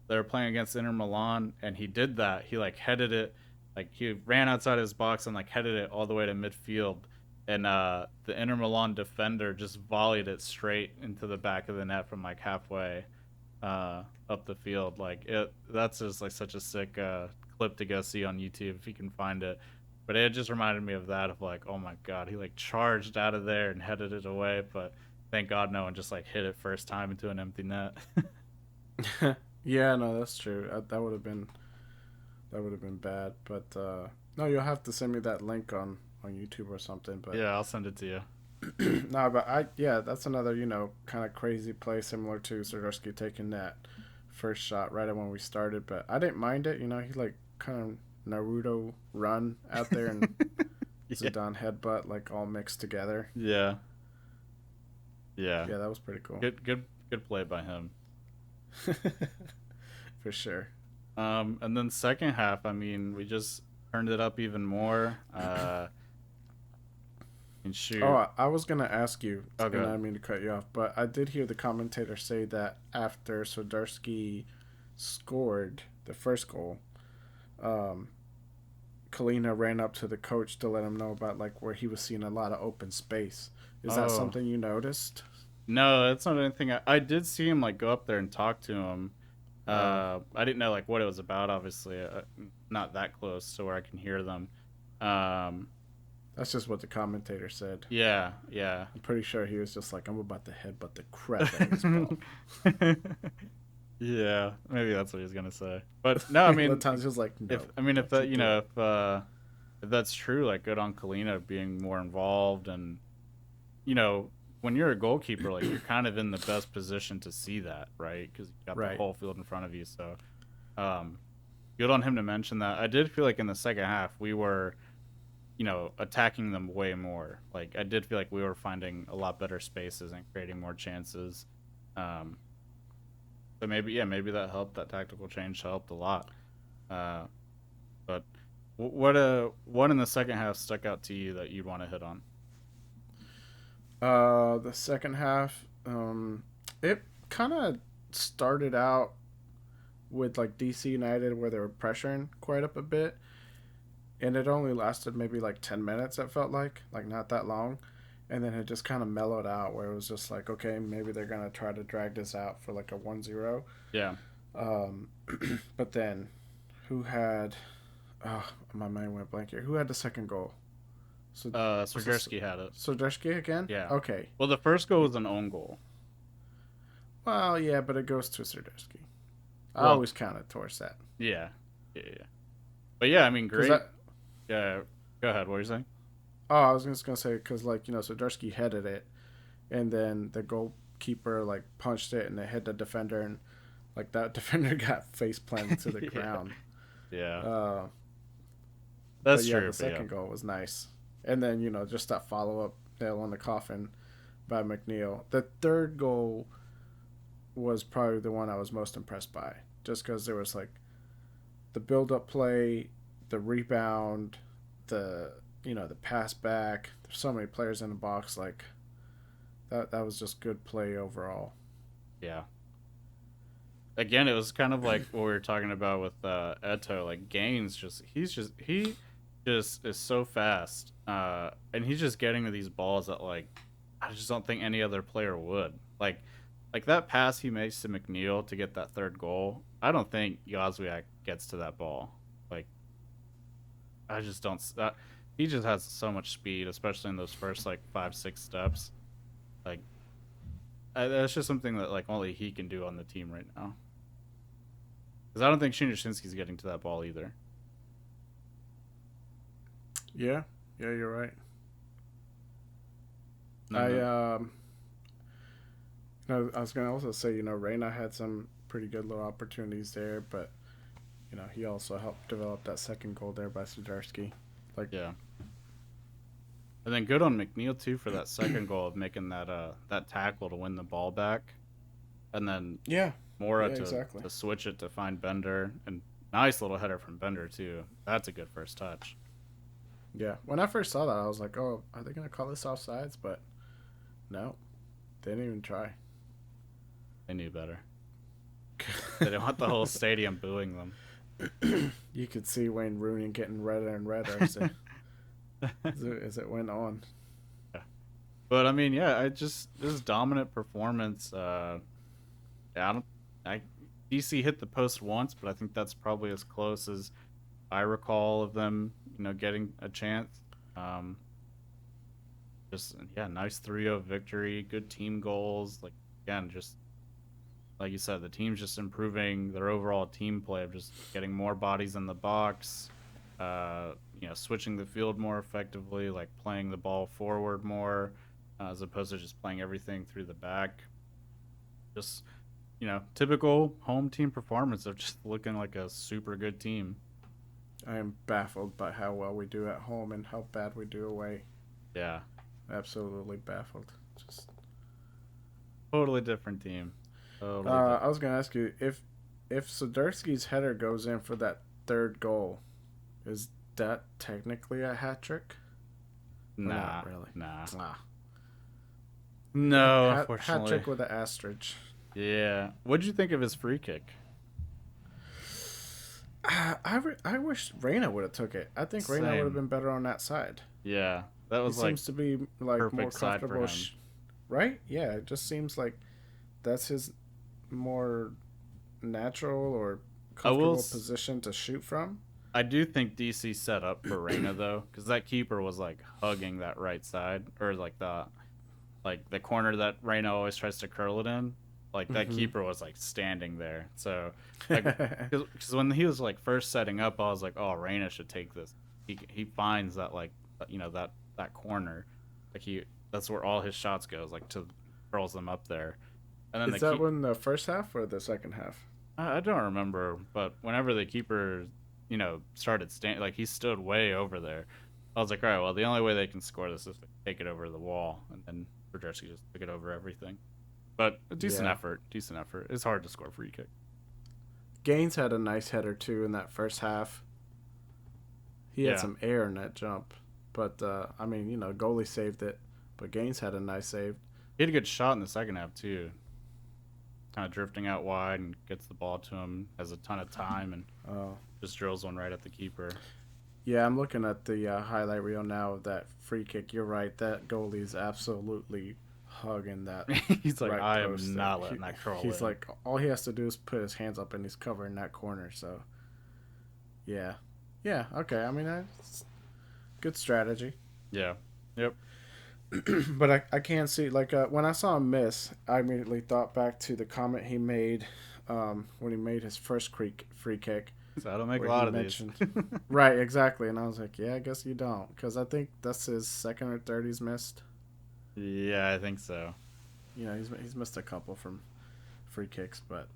They were playing against Inter Milan, and he did that. He like headed it, like he ran outside his box and like headed it all the way to midfield, and the Inter Milan defender just volleyed it straight into the back of the net from like halfway up the field. That's just like such a sick clip to go see on YouTube if you can find it. But it just reminded me of that, of like, oh my god, he like charged out of there and headed it away, but thank God no one just like hit it first time into an empty net. Yeah, no, that's true. That would have been bad. But no, you'll have to send me that link on YouTube or something. But yeah, I'll send it to you. No, but that's another kind of crazy play similar to Serdarsky taking that first shot right when we started. But I didn't mind it. He like kind of Naruto run out there and Yeah. Zidane headbutt like all mixed together. Yeah, Yeah, that was pretty cool. Good play by him. For sure. And then second half, I mean, we just turned it up even more. And shoot. Oh, I was gonna ask you, Okay. and I didn't mean to cut you off, but I did hear the commentator say that after Sodarsky scored the first goal, Kalina ran up to the coach to let him know about like where he was seeing a lot of open space. Is that something you noticed? No, that's not anything. I did see him like go up there and talk to him. I didn't know like what it was about. Obviously, not that close to where I can hear them. That's just what the commentator said. Yeah. I'm pretty sure he was just like, I'm about to headbutt the crap out of this ball. Yeah, maybe that's what he was gonna say. But no, I mean, times he was like, no. If that if that's true, like good on Kalina being more involved, and when you're a goalkeeper, like you're kind of in the best position to see that, right? Because you got the whole field in front of you. So, good on him to mention that. I did feel like in the second half we were, attacking them way more. Like I did feel like we were finding a lot better spaces and creating more chances. Um, so maybe that helped. That tactical change helped a lot. Uh, but what in the second half stuck out to you that you'd want to hit on? The second half, it kind of started out with like DC United where they were pressuring quite up a bit, and it only lasted maybe like 10 minutes. It felt like not that long, and then it just kind of mellowed out where it was just like, okay, maybe they're gonna try to drag this out for like a 1-0. Yeah. Um, but then, who had? Oh, my mind went blank here. Who had the second goal? So Swiderski had it. Soderski again? Yeah. Okay. Well, the first goal was an own goal. Well, yeah, but it goes to Soderski. I Well, always count it towards that. Yeah. Yeah. But yeah, I mean, great. That, Yeah. Go ahead. What were you saying? oh, I was just gonna say because Soderski headed it, and then the goalkeeper like punched it and it hit the defender, and like that defender got face planted to the Yeah. ground. Yeah. But That's yeah, true. the second goal was nice, and then just that follow up nail on the coffin by McNeil. The third goal was probably the one I was most impressed by, just because there was like the build up play, the rebound, the pass back. There's so many players in the box. Like that was just good play overall. Yeah. Again, it was kind of like what we were talking about with Eto. Like Gaines, he just is so fast, and he's just getting to these balls that like I just don't think any other player would. Like that pass he makes to McNeil to get that third goal. I don't think Yazwiak gets to that ball. Like I just don't. He just has so much speed, especially in those first like 5-6 steps. Like that's just something that like only he can do on the team right now. Because I don't think Shinjishinsky's getting to that ball either. Yeah, you're right. No. I was gonna also say, Reyna had some pretty good little opportunities there, but he also helped develop that second goal there by Sudarski. Like, Yeah. And then good on McNeil too for that second goal of making that tackle to win the ball back, and then yeah, Mora exactly. to switch it to find Bender, and nice little header from Bender too. That's a good first touch. Yeah, when I first saw that, I was like, oh, are they gonna call this offsides? But no, they didn't even try. They knew better. They didn't want the whole stadium booing them. You could see Wayne Rooney getting redder and redder as it went on. Yeah. But I mean, yeah, this dominant performance. DC hit the post once, but I think that's probably as close as I recall of them, getting a chance. Nice 3-0 victory, good team goals. Like again, just like you said, the team's just improving their overall team play of just getting more bodies in the box, switching the field more effectively, like playing the ball forward more, as opposed to just playing everything through the back. Just, typical home team performance of just looking like a super good team. I am baffled by how well we do at home and how bad we do away. Yeah. Absolutely baffled. Just totally different team. I was gonna ask you if Soderski's header goes in for that third goal, is that technically a hat trick? Nah, not really. Nah. No, unfortunately. Hat trick with an asterisk. Yeah. What'd you think of his free kick? I wish Reyna would have took it. I think Reyna would have been better on that side. Yeah, that was seems to be like more comfortable, right? Yeah, it just seems like that's his more natural or comfortable position to shoot from. I do think DC set up for Reyna though, because that keeper was like hugging that right side, or like the corner that Reyna always tries to curl it in. Like that keeper was like standing there. So, because when he was like first setting up, I was like, oh, Reyna should take this. He finds that like that corner, like that's where all his shots goes, like to curls them up there. And then is that in the first half or the second half? I don't remember, but whenever the keeper, started standing, like he stood way over there. I was like, all right, well, the only way they can score this is to take it over the wall, and then Brodzinski just took it over everything. But a decent Yeah. effort, decent effort. It's hard to score free kick. Gaines had a nice header too in that first half. He had Yeah, some air in that jump, but I mean, goalie saved it, but Gaines had a nice save. he had a good shot in the second half too. Kind of drifting out wide and gets the ball to him, has a ton of time, and Oh, just drills one right at the keeper. yeah, I'm looking at the highlight reel now of that free kick. You're right, that goalie's absolutely hugging that He's like, right I post. am not letting that curl He's in. like, all he has to do is put his hands up and he's covering that corner. So, yeah. Yeah, okay. I mean, that's good strategy. Yeah. Yep. But I can't see, like, when I saw him miss, I immediately thought back to the comment he made when he made his first free kick, So I don't make a where he lot of these. mentioned. Right, exactly. And I was like, yeah, I guess you don't. Because I think that's his second or third he's missed. Yeah, I think so. He's missed a couple from free kicks, but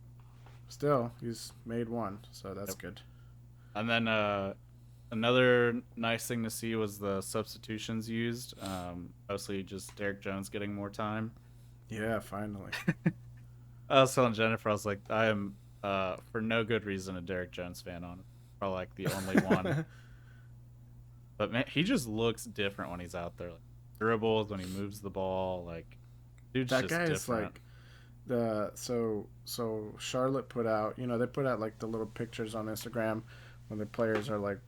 still, he's made one, so that's Yep. good. And then another nice thing to see was the substitutions used. Mostly just Derek Jones getting more time. Yeah, finally. I was telling Jennifer, I was like, I am, for no good reason, a Derek Jones fan on it. Or like the only one. But man, he just looks different when he's out there. Like, dribbles, when he moves the ball. Like, dude's That just guy is different. like the so Charlotte put out, they put out like the little pictures on Instagram when the players are like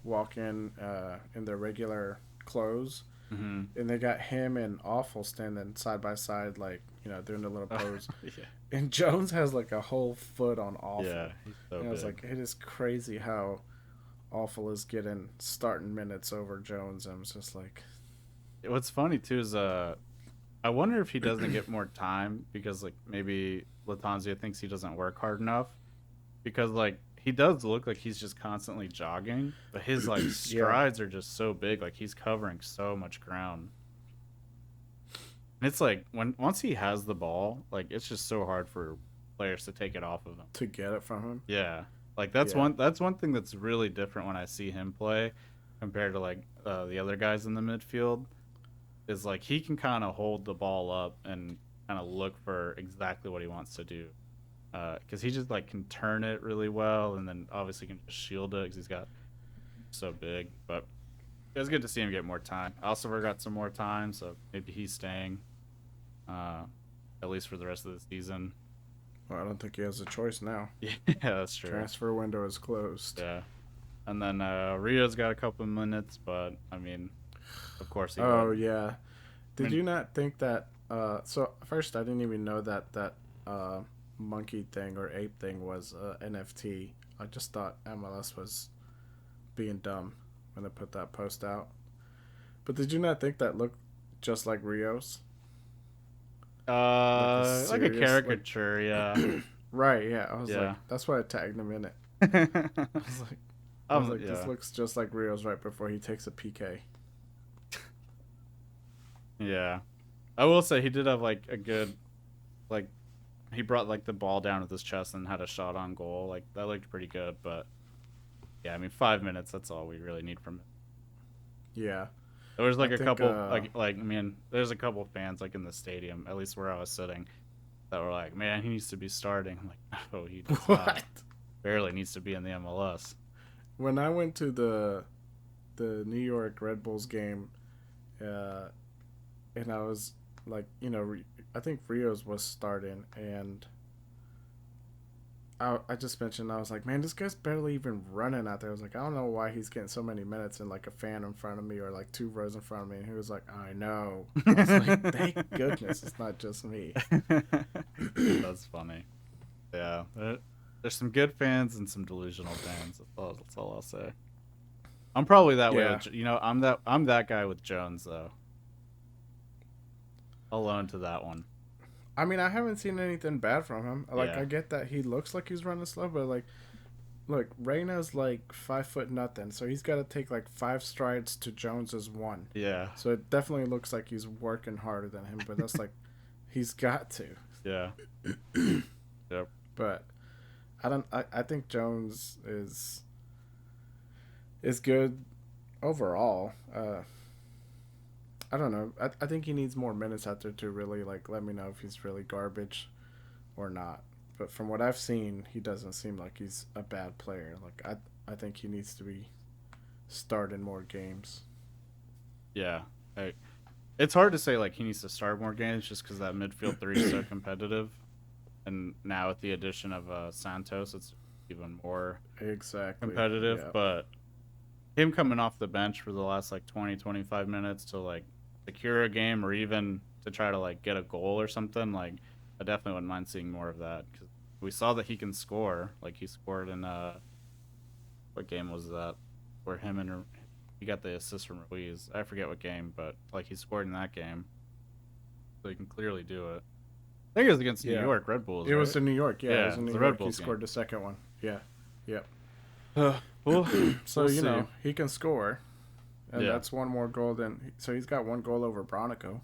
walking in their regular clothes, Mm-hmm. and they got him and Awful standing side by side, like doing the little pose. Yeah. And Jones has like a whole foot on Awful. Yeah, he's so And I was big. like, it is crazy how Awful is getting starting minutes over Jones. And I was just like, What's funny too is I wonder if he doesn't get more time because like maybe Latanzia thinks he doesn't work hard enough because like he does look like he's just constantly jogging, but his like yeah, strides are just so big, like he's covering so much ground. And it's like once he has the ball, like it's just so hard for players to take it off of him. to get it from him. Yeah. Like Yeah, that's one thing that's really different when I see him play compared to like the other guys in the midfield is like he can kind of hold the ball up and kind of look for exactly what he wants to do because he just like can turn it really well and then obviously can just shield it because he's got so big. But it was good to see him get more time. Alcivar got some more time, so maybe he's staying uh, at least for the rest of the season. well, I don't think he has a choice now. Yeah, that's true. Transfer window is closed. Yeah, and then Rio's got a couple minutes, but I mean, of course he Oh would. yeah. I Did mean, you not think that? So first, I didn't even know that monkey thing or ape thing was NFT. I just thought MLS was being dumb when they put that post out. But did you not think that looked just like Rio's? Like a like a serious, like caricature, yeah. right? Yeah, I was like, Yeah. that's why I tagged him in it. I was like, this Yeah. looks just like Rio's right before he takes a PK. Yeah. I will say he did have like a good like he brought like the ball down with his chest and had a shot on goal. Like that looked pretty good, but yeah, I mean 5 minutes, that's all we really need from it. Yeah, There was I like a think. couple like I mean, there's a couple fans like in the stadium, at least where I was sitting, that were like, man, he needs to be starting. I'm like, no, he does not. What? Barely needs to be in the MLS. When I went to the New York Red Bulls game, uh, and I was like, I think Rios was starting, and I just mentioned, I was like, man, this guy's barely even running out there. I was like, I don't know why he's getting so many minutes and like a fan in front of me or like two rows in front of me. And he was like, I know. I was like, thank goodness it's not just me. That's funny. Yeah, there's some good fans and some delusional fans. That's all I'll say. I'm probably that way. Yeah. I'm that guy with Jones though. I'll own to that one. I mean, I haven't seen anything bad from him. Like, Yeah, I get that he looks like he's running slow, but like, look, Reyna's like 5 foot nothing, so he's got to take like 5 strides to Jones's one. yeah, So it definitely looks like he's working harder than him, but that's like, he's got to. yeah. Yep. But I think Jones is good overall. I don't know. I think he needs more minutes out there to really like let me know if he's really garbage or not. But from what I've seen, he doesn't seem like he's a bad player. Like I think he needs to be starting more games. Yeah, I, it's hard to say like he needs to start more games just because that midfield three is so competitive, and now with the addition of Santos, it's even more Exactly. competitive. Yeah. But him coming off the bench for the last like 20, 25 minutes to like secure a game or even to try to like get a goal or something, like I definitely wouldn't mind seeing more of that because we saw that he can score. Like he scored in what game was that? Where him and he got the assist from Ruiz. I forget what game, but like he scored in that game, so he can clearly do it. I think it was against New Yeah. York Red Bulls, It was right? in New York. Yeah, it Yeah, was in it's New the Red York. He Bulls game. scored the second one. Yeah. Yep. We'll So we'll see. he can score, and Yeah, that's one more goal than. So he's got one goal over Bronico.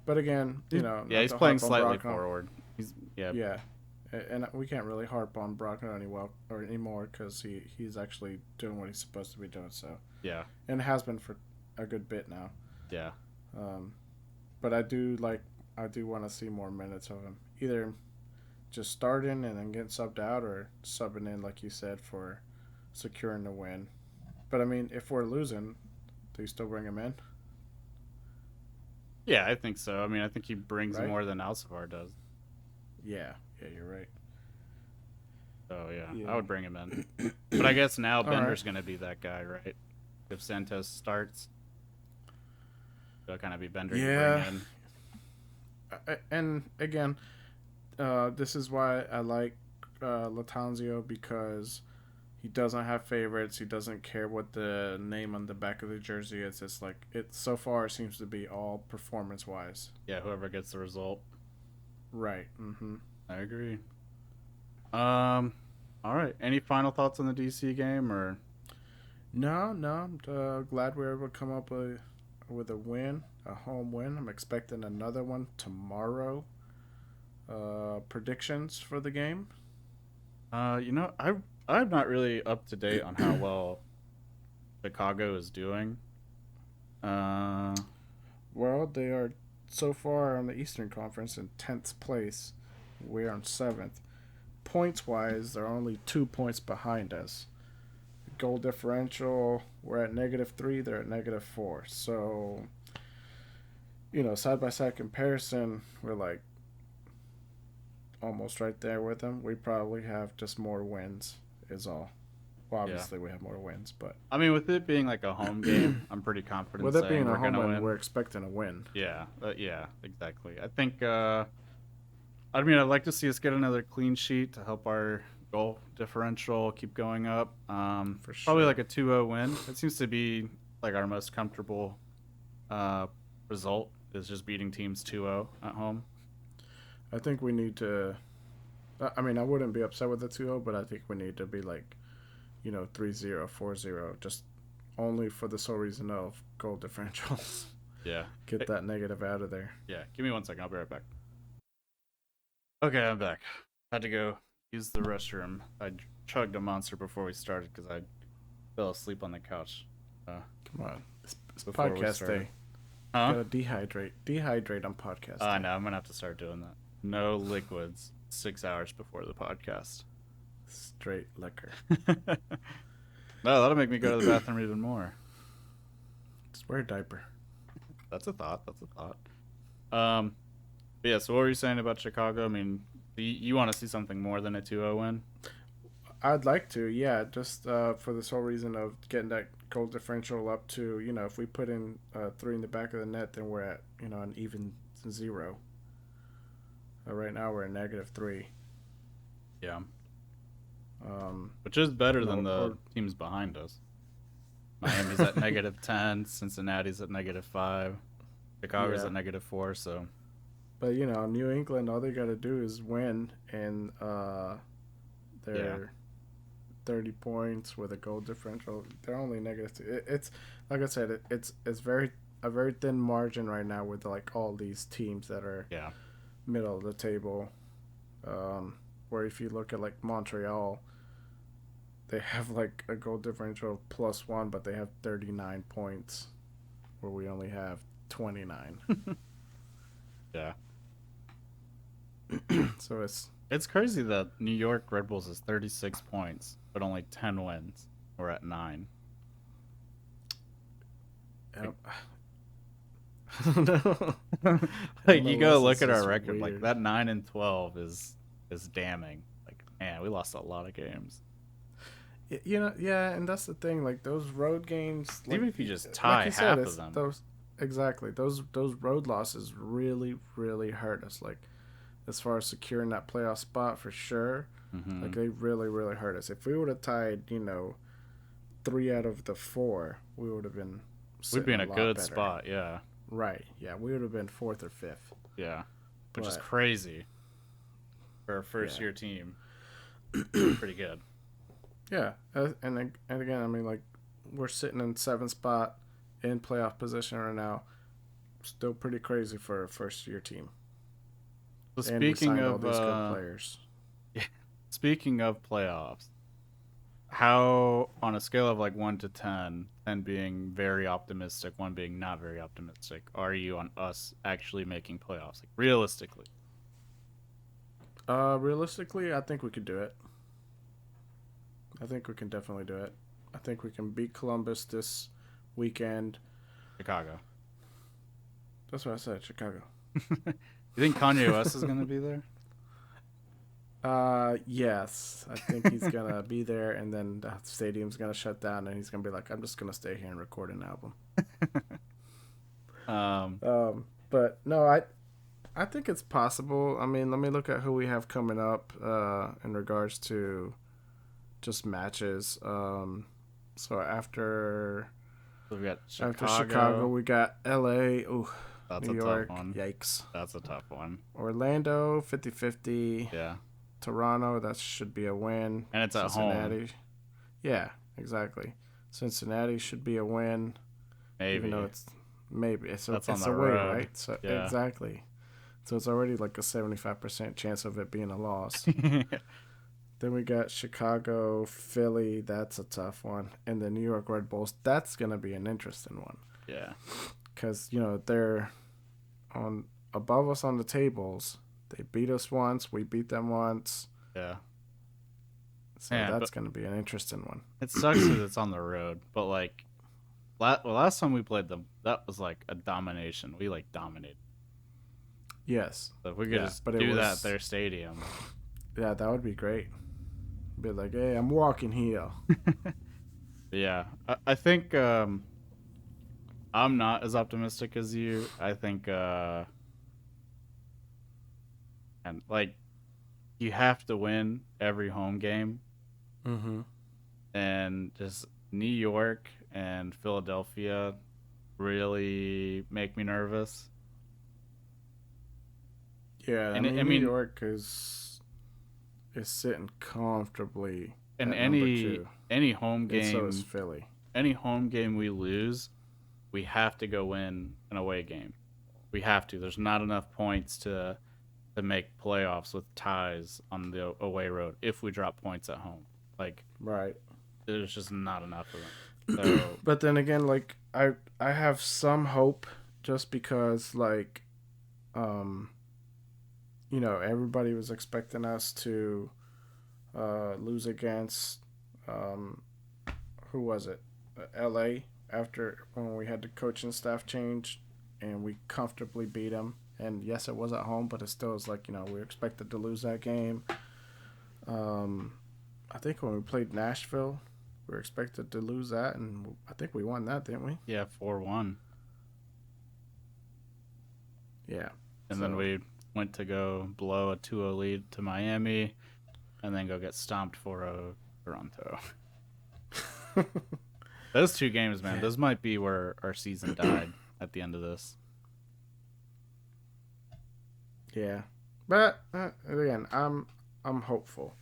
But again, yeah, not he's to playing harp on slightly Bronico. forward. He's yeah, Yeah, and we can't really harp on Bronico anymore because he's actually doing what he's supposed to be doing. So yeah, and has been for a good bit now. yeah. Um, but I do want to see more minutes of him. Either just starting and then getting subbed out, or subbing in like you said for securing the win. But I mean, if we're losing, do you still bring him in? Yeah, I think so. I mean, I think he brings Right? more than Alcivar does. Yeah. Yeah, you're right. So yeah, I Yeah. would bring him in. But I guess now All right. Bender's gonna be that guy, right? If Santos starts, it'll kind of be Bender you bring Yeah. in. And again, this is why I like Latanzio because he doesn't have favorites. He doesn't care what the name on the back of the jersey is. It's like it so far it seems to be all performance wise. Yeah, whoever gets the result. Right. Mm-hmm. I agree. Um, all right. Any final thoughts on the DC game, or No, no. I'm glad we were able to come up with a win, a home win. I'm expecting another one tomorrow. Predictions for the game? I'm not really up to date on how well Chicago is doing. Uh, Well, they are so far on the Eastern Conference in 10th place. We're on 7th. Points wise, they're only 2 points behind us. Goal differential, we're at -3, they're at -4. So, side by side comparison, we're like almost right there with them. We probably have just more wins, is all. Well, yeah. obviously, we have more wins, but I mean, with it being like a home game, I'm pretty confident with it saying being a we're home gonna win, win. we're expecting a win. Yeah, yeah, exactly. I think. I mean, I'd like to see us get another clean sheet to help our goal differential keep going up. For Probably like sure. a 2-0 win. It seems to be like our most comfortable uh, result is just beating teams 2-0 at home. I think we need to. I mean, I wouldn't be upset with the 2-0, but I think we need to be like 3-0, 4-0, just only for the sole reason of goal differentials. Yeah. Get Hey, that negative out of there. yeah. Give me 1 second. I'll be right back. Okay, I'm back. Had to go use the restroom. I chugged a monster before we started because I fell asleep on the couch Come on. It's before we podcast started. day. Huh? Gotta dehydrate. Dehydrate on podcast I day. know. I'm gonna have to start doing that. No liquids 6 hours before the podcast. Straight liquor. No, that'll make me go to the bathroom even more. Just wear a diaper. That's a thought. That's a thought. Um, but yeah. So what were you saying about Chicago? I mean, you want to see something more than a 2-0 win? I'd like to, yeah, just for the sole reason of getting that goal differential up to, if we put in 3 in the back of the net, then we're at, an even 0. Right now we're at -3. Yeah. Um, Which is better than no, the or teams behind us. Miami's at -10. Cincinnati's at -5. Chicago's yeah, at -4. So but New England, all they got to do is win, and yeah, they're 30 points with a goal differential. They're only -2. It's like I said, it's very a very thin margin right now with like all these teams that are yeah, middle of the table. Um, Where if you look at like Montreal, they have like a goal differential of +1, but they have 39 points, where we only have 29. Yeah. So it's crazy that New York Red Bulls is 36 points, but only 10 wins. We're at 9. I don't know. Like you go look at our just record, like weird. that 9-12 is damning. Like man, we lost a lot of games. You know, yeah, and that's the thing. Like those road games, like, Even if you just like tie you said, half it's of them, those exactly those road losses really really hurt us. Like as far as securing that playoff spot for sure, like they really really hurt us. If we would have tied, 3 out of the 4, we would have been we'd be in sitting a lot good better. spot. Yeah, Right? Yeah, we would have been 4th or 5th. yeah, which is But crazy for a first yeah, year team. Pretty good. yeah, and again, I mean, like we're sitting in 7th spot in playoff position right now. Still pretty crazy for a first year team. So And we signed all these good players. speaking of playoffs, how on a scale of like 1 to 10, 10 being very optimistic, 1 being not very optimistic, are you on us actually making playoffs? Like realistically, Realistically, I think we could do it. I think we can definitely do it. I think we can beat Columbus this weekend. Chicago. That's what I said, Chicago. You think Kanye West is going to be there? Yes. I think he's going to be there, and then the stadium's going to shut down, and he's going to be like, I'm just going to stay here and record an album. But no, I think it's possible. I mean, let me look at who we have coming up in regards to just matches. So after Chicago, we got LA. Ooh, that's New a York. tough one. Yikes. That's a tough one. Orlando, 50-50. Yeah. Toronto, that should be a win. And it's at home. Yeah, exactly. Cincinnati should be a win. Maybe. Even though it's maybe. It's on the road. way, right? So yeah. Exactly. So it's already like a 75% chance of it being a loss. Then we got Chicago, Philly. That's a tough one. And the New York Red Bulls. That's going to be an interesting one. Yeah. Because, they're above us on the tables. They beat us once. We beat them once. Yeah. So that's going to be an interesting one. It sucks that it's on the road. But, like, last time we played them, that was, like, a domination. We, like, dominated. Yes. So if we could just do that at their stadium. Yeah, that would be great. Be like, hey, I'm walking here. Yeah. I think I'm not as optimistic as you. I think and like you have to win every home game. Mm-hmm. And just New York and Philadelphia really make me nervous. Yeah, I mean, New York is sitting comfortably. And at any home game, and so is Philly. Any home game we lose, we have to go win an away game. We have to. There's not enough points to make playoffs with ties on the away road if we drop points at home. Like, right. There's just not enough of them. So, but then again, like I have some hope just because like everybody was expecting us to lose against who was it? LA after when we had the coaching staff change and we comfortably beat them. And yes, it was at home, but it still was like, we were expected to lose that game. I think when we played Nashville, we were expected to lose that, and I think we won that, didn't we? Yeah, 4-1. Yeah. And then we went to go blow a 2-0 lead to Miami, and then go get stomped 4-0 Toronto. Those 2 games, man, those might be where our season died at the end of this. Yeah. But again, I'm hopeful.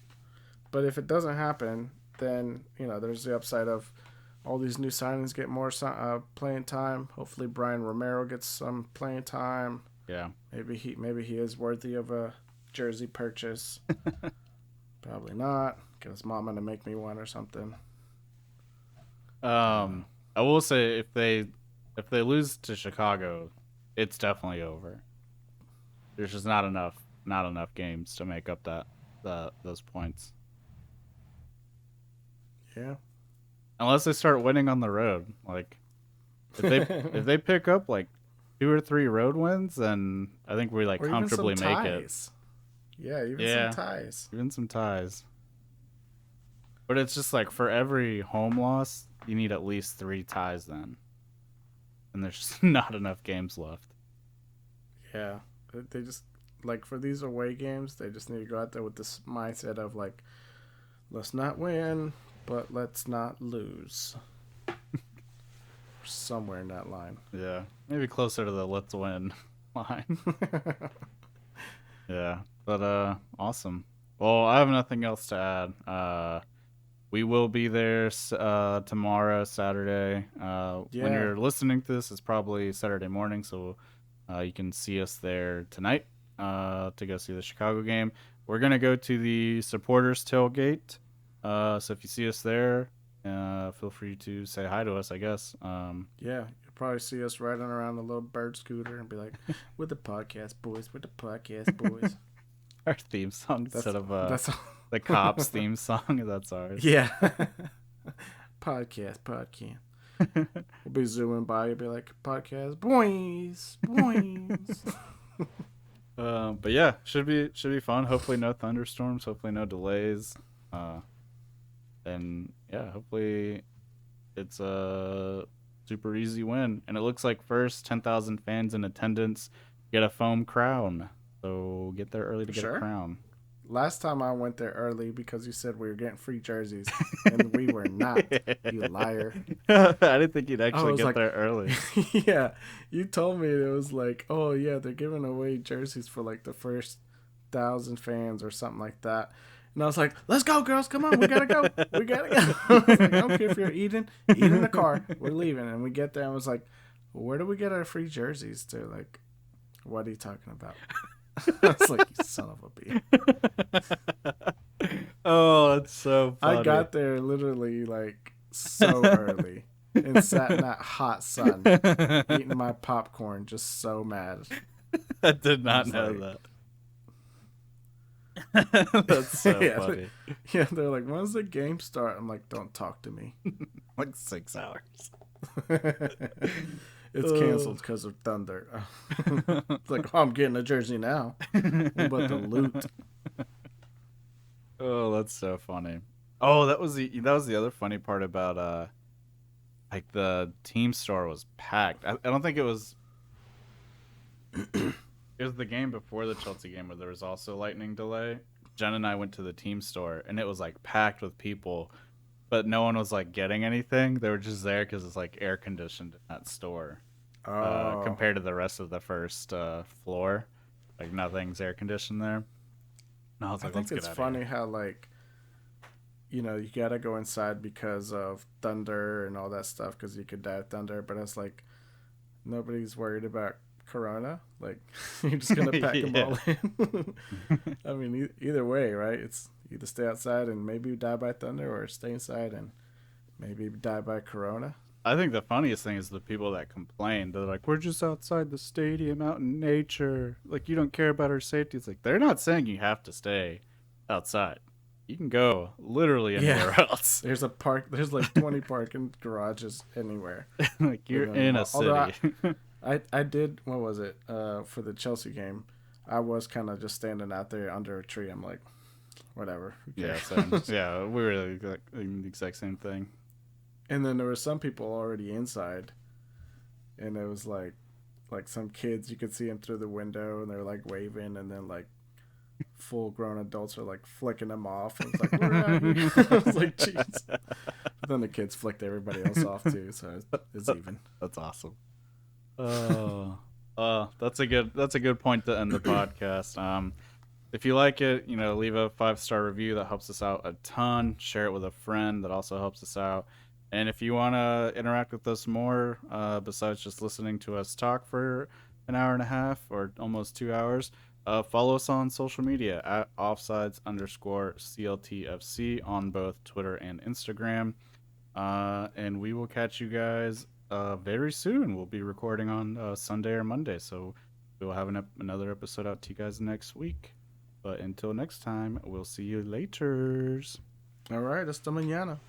But if it doesn't happen, then there's the upside of all these new signings get more playing time. Hopefully, Bryan Romero gets some playing time. Yeah. Maybe he is worthy of a jersey purchase. Probably not. Get his mom to make me one or something. I will say if they lose to Chicago, it's definitely over. There's just not enough games to make up those points. Yeah. Unless they start winning on the road, like if they pick up like 2 or 3 road wins, then I think we like or comfortably even some make ties. it. Yeah, even some ties. Even some ties. But it's just like for every home loss, you need at least 3 ties then. And there's just not enough games left. Yeah. They just, like, for these away games, they just need to go out there with this mindset of, like, let's not win, but let's not lose. Somewhere in that line. Yeah. Maybe closer to the let's win line. Yeah. But, awesome. Well, I have nothing else to add. We will be there tomorrow, Saturday. When you're listening to this, it's probably Saturday morning, so you can see us there tonight to go see the Chicago game. We're going to go to the supporters tailgate. So if you see us there, feel free to say hi to us, I guess. Yeah, you'll probably see us riding around a little bird scooter and be like, we're the podcast boys, we're the podcast boys. Our theme song instead of that's the Cops theme song, that's ours. Yeah. podcast. We'll be zooming by, you'll be like, podcast boys. But yeah, should be fun. Hopefully no thunderstorms, hopefully no delays. And yeah, hopefully it's a super easy win. And it looks like first 10,000 fans in attendance get a foam crown. So get there early to get a crown. Last time I went there early because you said we were getting free jerseys, and we were not. You liar! I didn't think you'd actually get there early. Yeah, you told me it was like, oh yeah, they're giving away jerseys for like the first 1,000 fans or something like that. And I was like, let's go, girls, come on, we gotta go. I was like, I don't care if you're eating in the car, we're leaving. And we get there and I was like, well, where do we get our free jerseys to? Like, what are you talking about? I was like, you son of a bitch. Oh, that's so funny. I got there literally like so early and sat in that hot sun eating my popcorn, just so mad. I did not know that. That's so funny. Yeah, they're like, when's the game start? I'm like, don't talk to me. Like 6 hours. It's canceled because of thunder. It's like, oh, I'm getting a jersey now. What about the loot? Oh, that's so funny. Oh, that was the other funny part about like the team store was packed. I don't think it was. It was the game before the Chelsea game where there was also a lightning delay. Jen and I went to the team store and it was like packed with people, but no one was like getting anything. They were just there because it's like air conditioned in that store. Compared to the rest of the first floor, like nothing's air conditioned there. And I was like, I think it's funny how, like, you know, you gotta go inside because of thunder and all that stuff because you could die of thunder, but it's like nobody's worried about Corona. Like, you're just gonna pack them all in. I mean, either way, right? It's either stay outside and maybe die by thunder, or stay inside and maybe die by Corona. I think the funniest thing is the people that complain. They're like, we're just outside the stadium, out in nature. Like, you don't care about our safety. It's like, they're not saying you have to stay outside. You can go literally anywhere else. There's like 20 parking garages anywhere. Like, you're in a city. I did, what was it? For the Chelsea game, I was kind of just standing out there under a tree. I'm like, whatever. Yeah, same. Yeah, we were like the exact same thing. And then there were some people already inside, and it was like some kids, you could see them through the window, and they're like waving, and then like full-grown adults are like flicking them off. And it's like, we're out here. I was like, jeez. But then the kids flicked everybody else off too, so it's even. That's awesome. That's a good point to end the podcast. If you like it, leave a 5-star review. That helps us out a ton. Share it with a friend. That also helps us out. And if you want to interact with us more, besides just listening to us talk for an hour and a half or almost 2 hours, Follow us on social media at offsides_CLTFC on both Twitter and Instagram. And we will catch you guys very soon. We'll be recording on Sunday or Monday, so we'll have another episode out to you guys next week. But until next time, we'll see you later. All right, hasta mañana.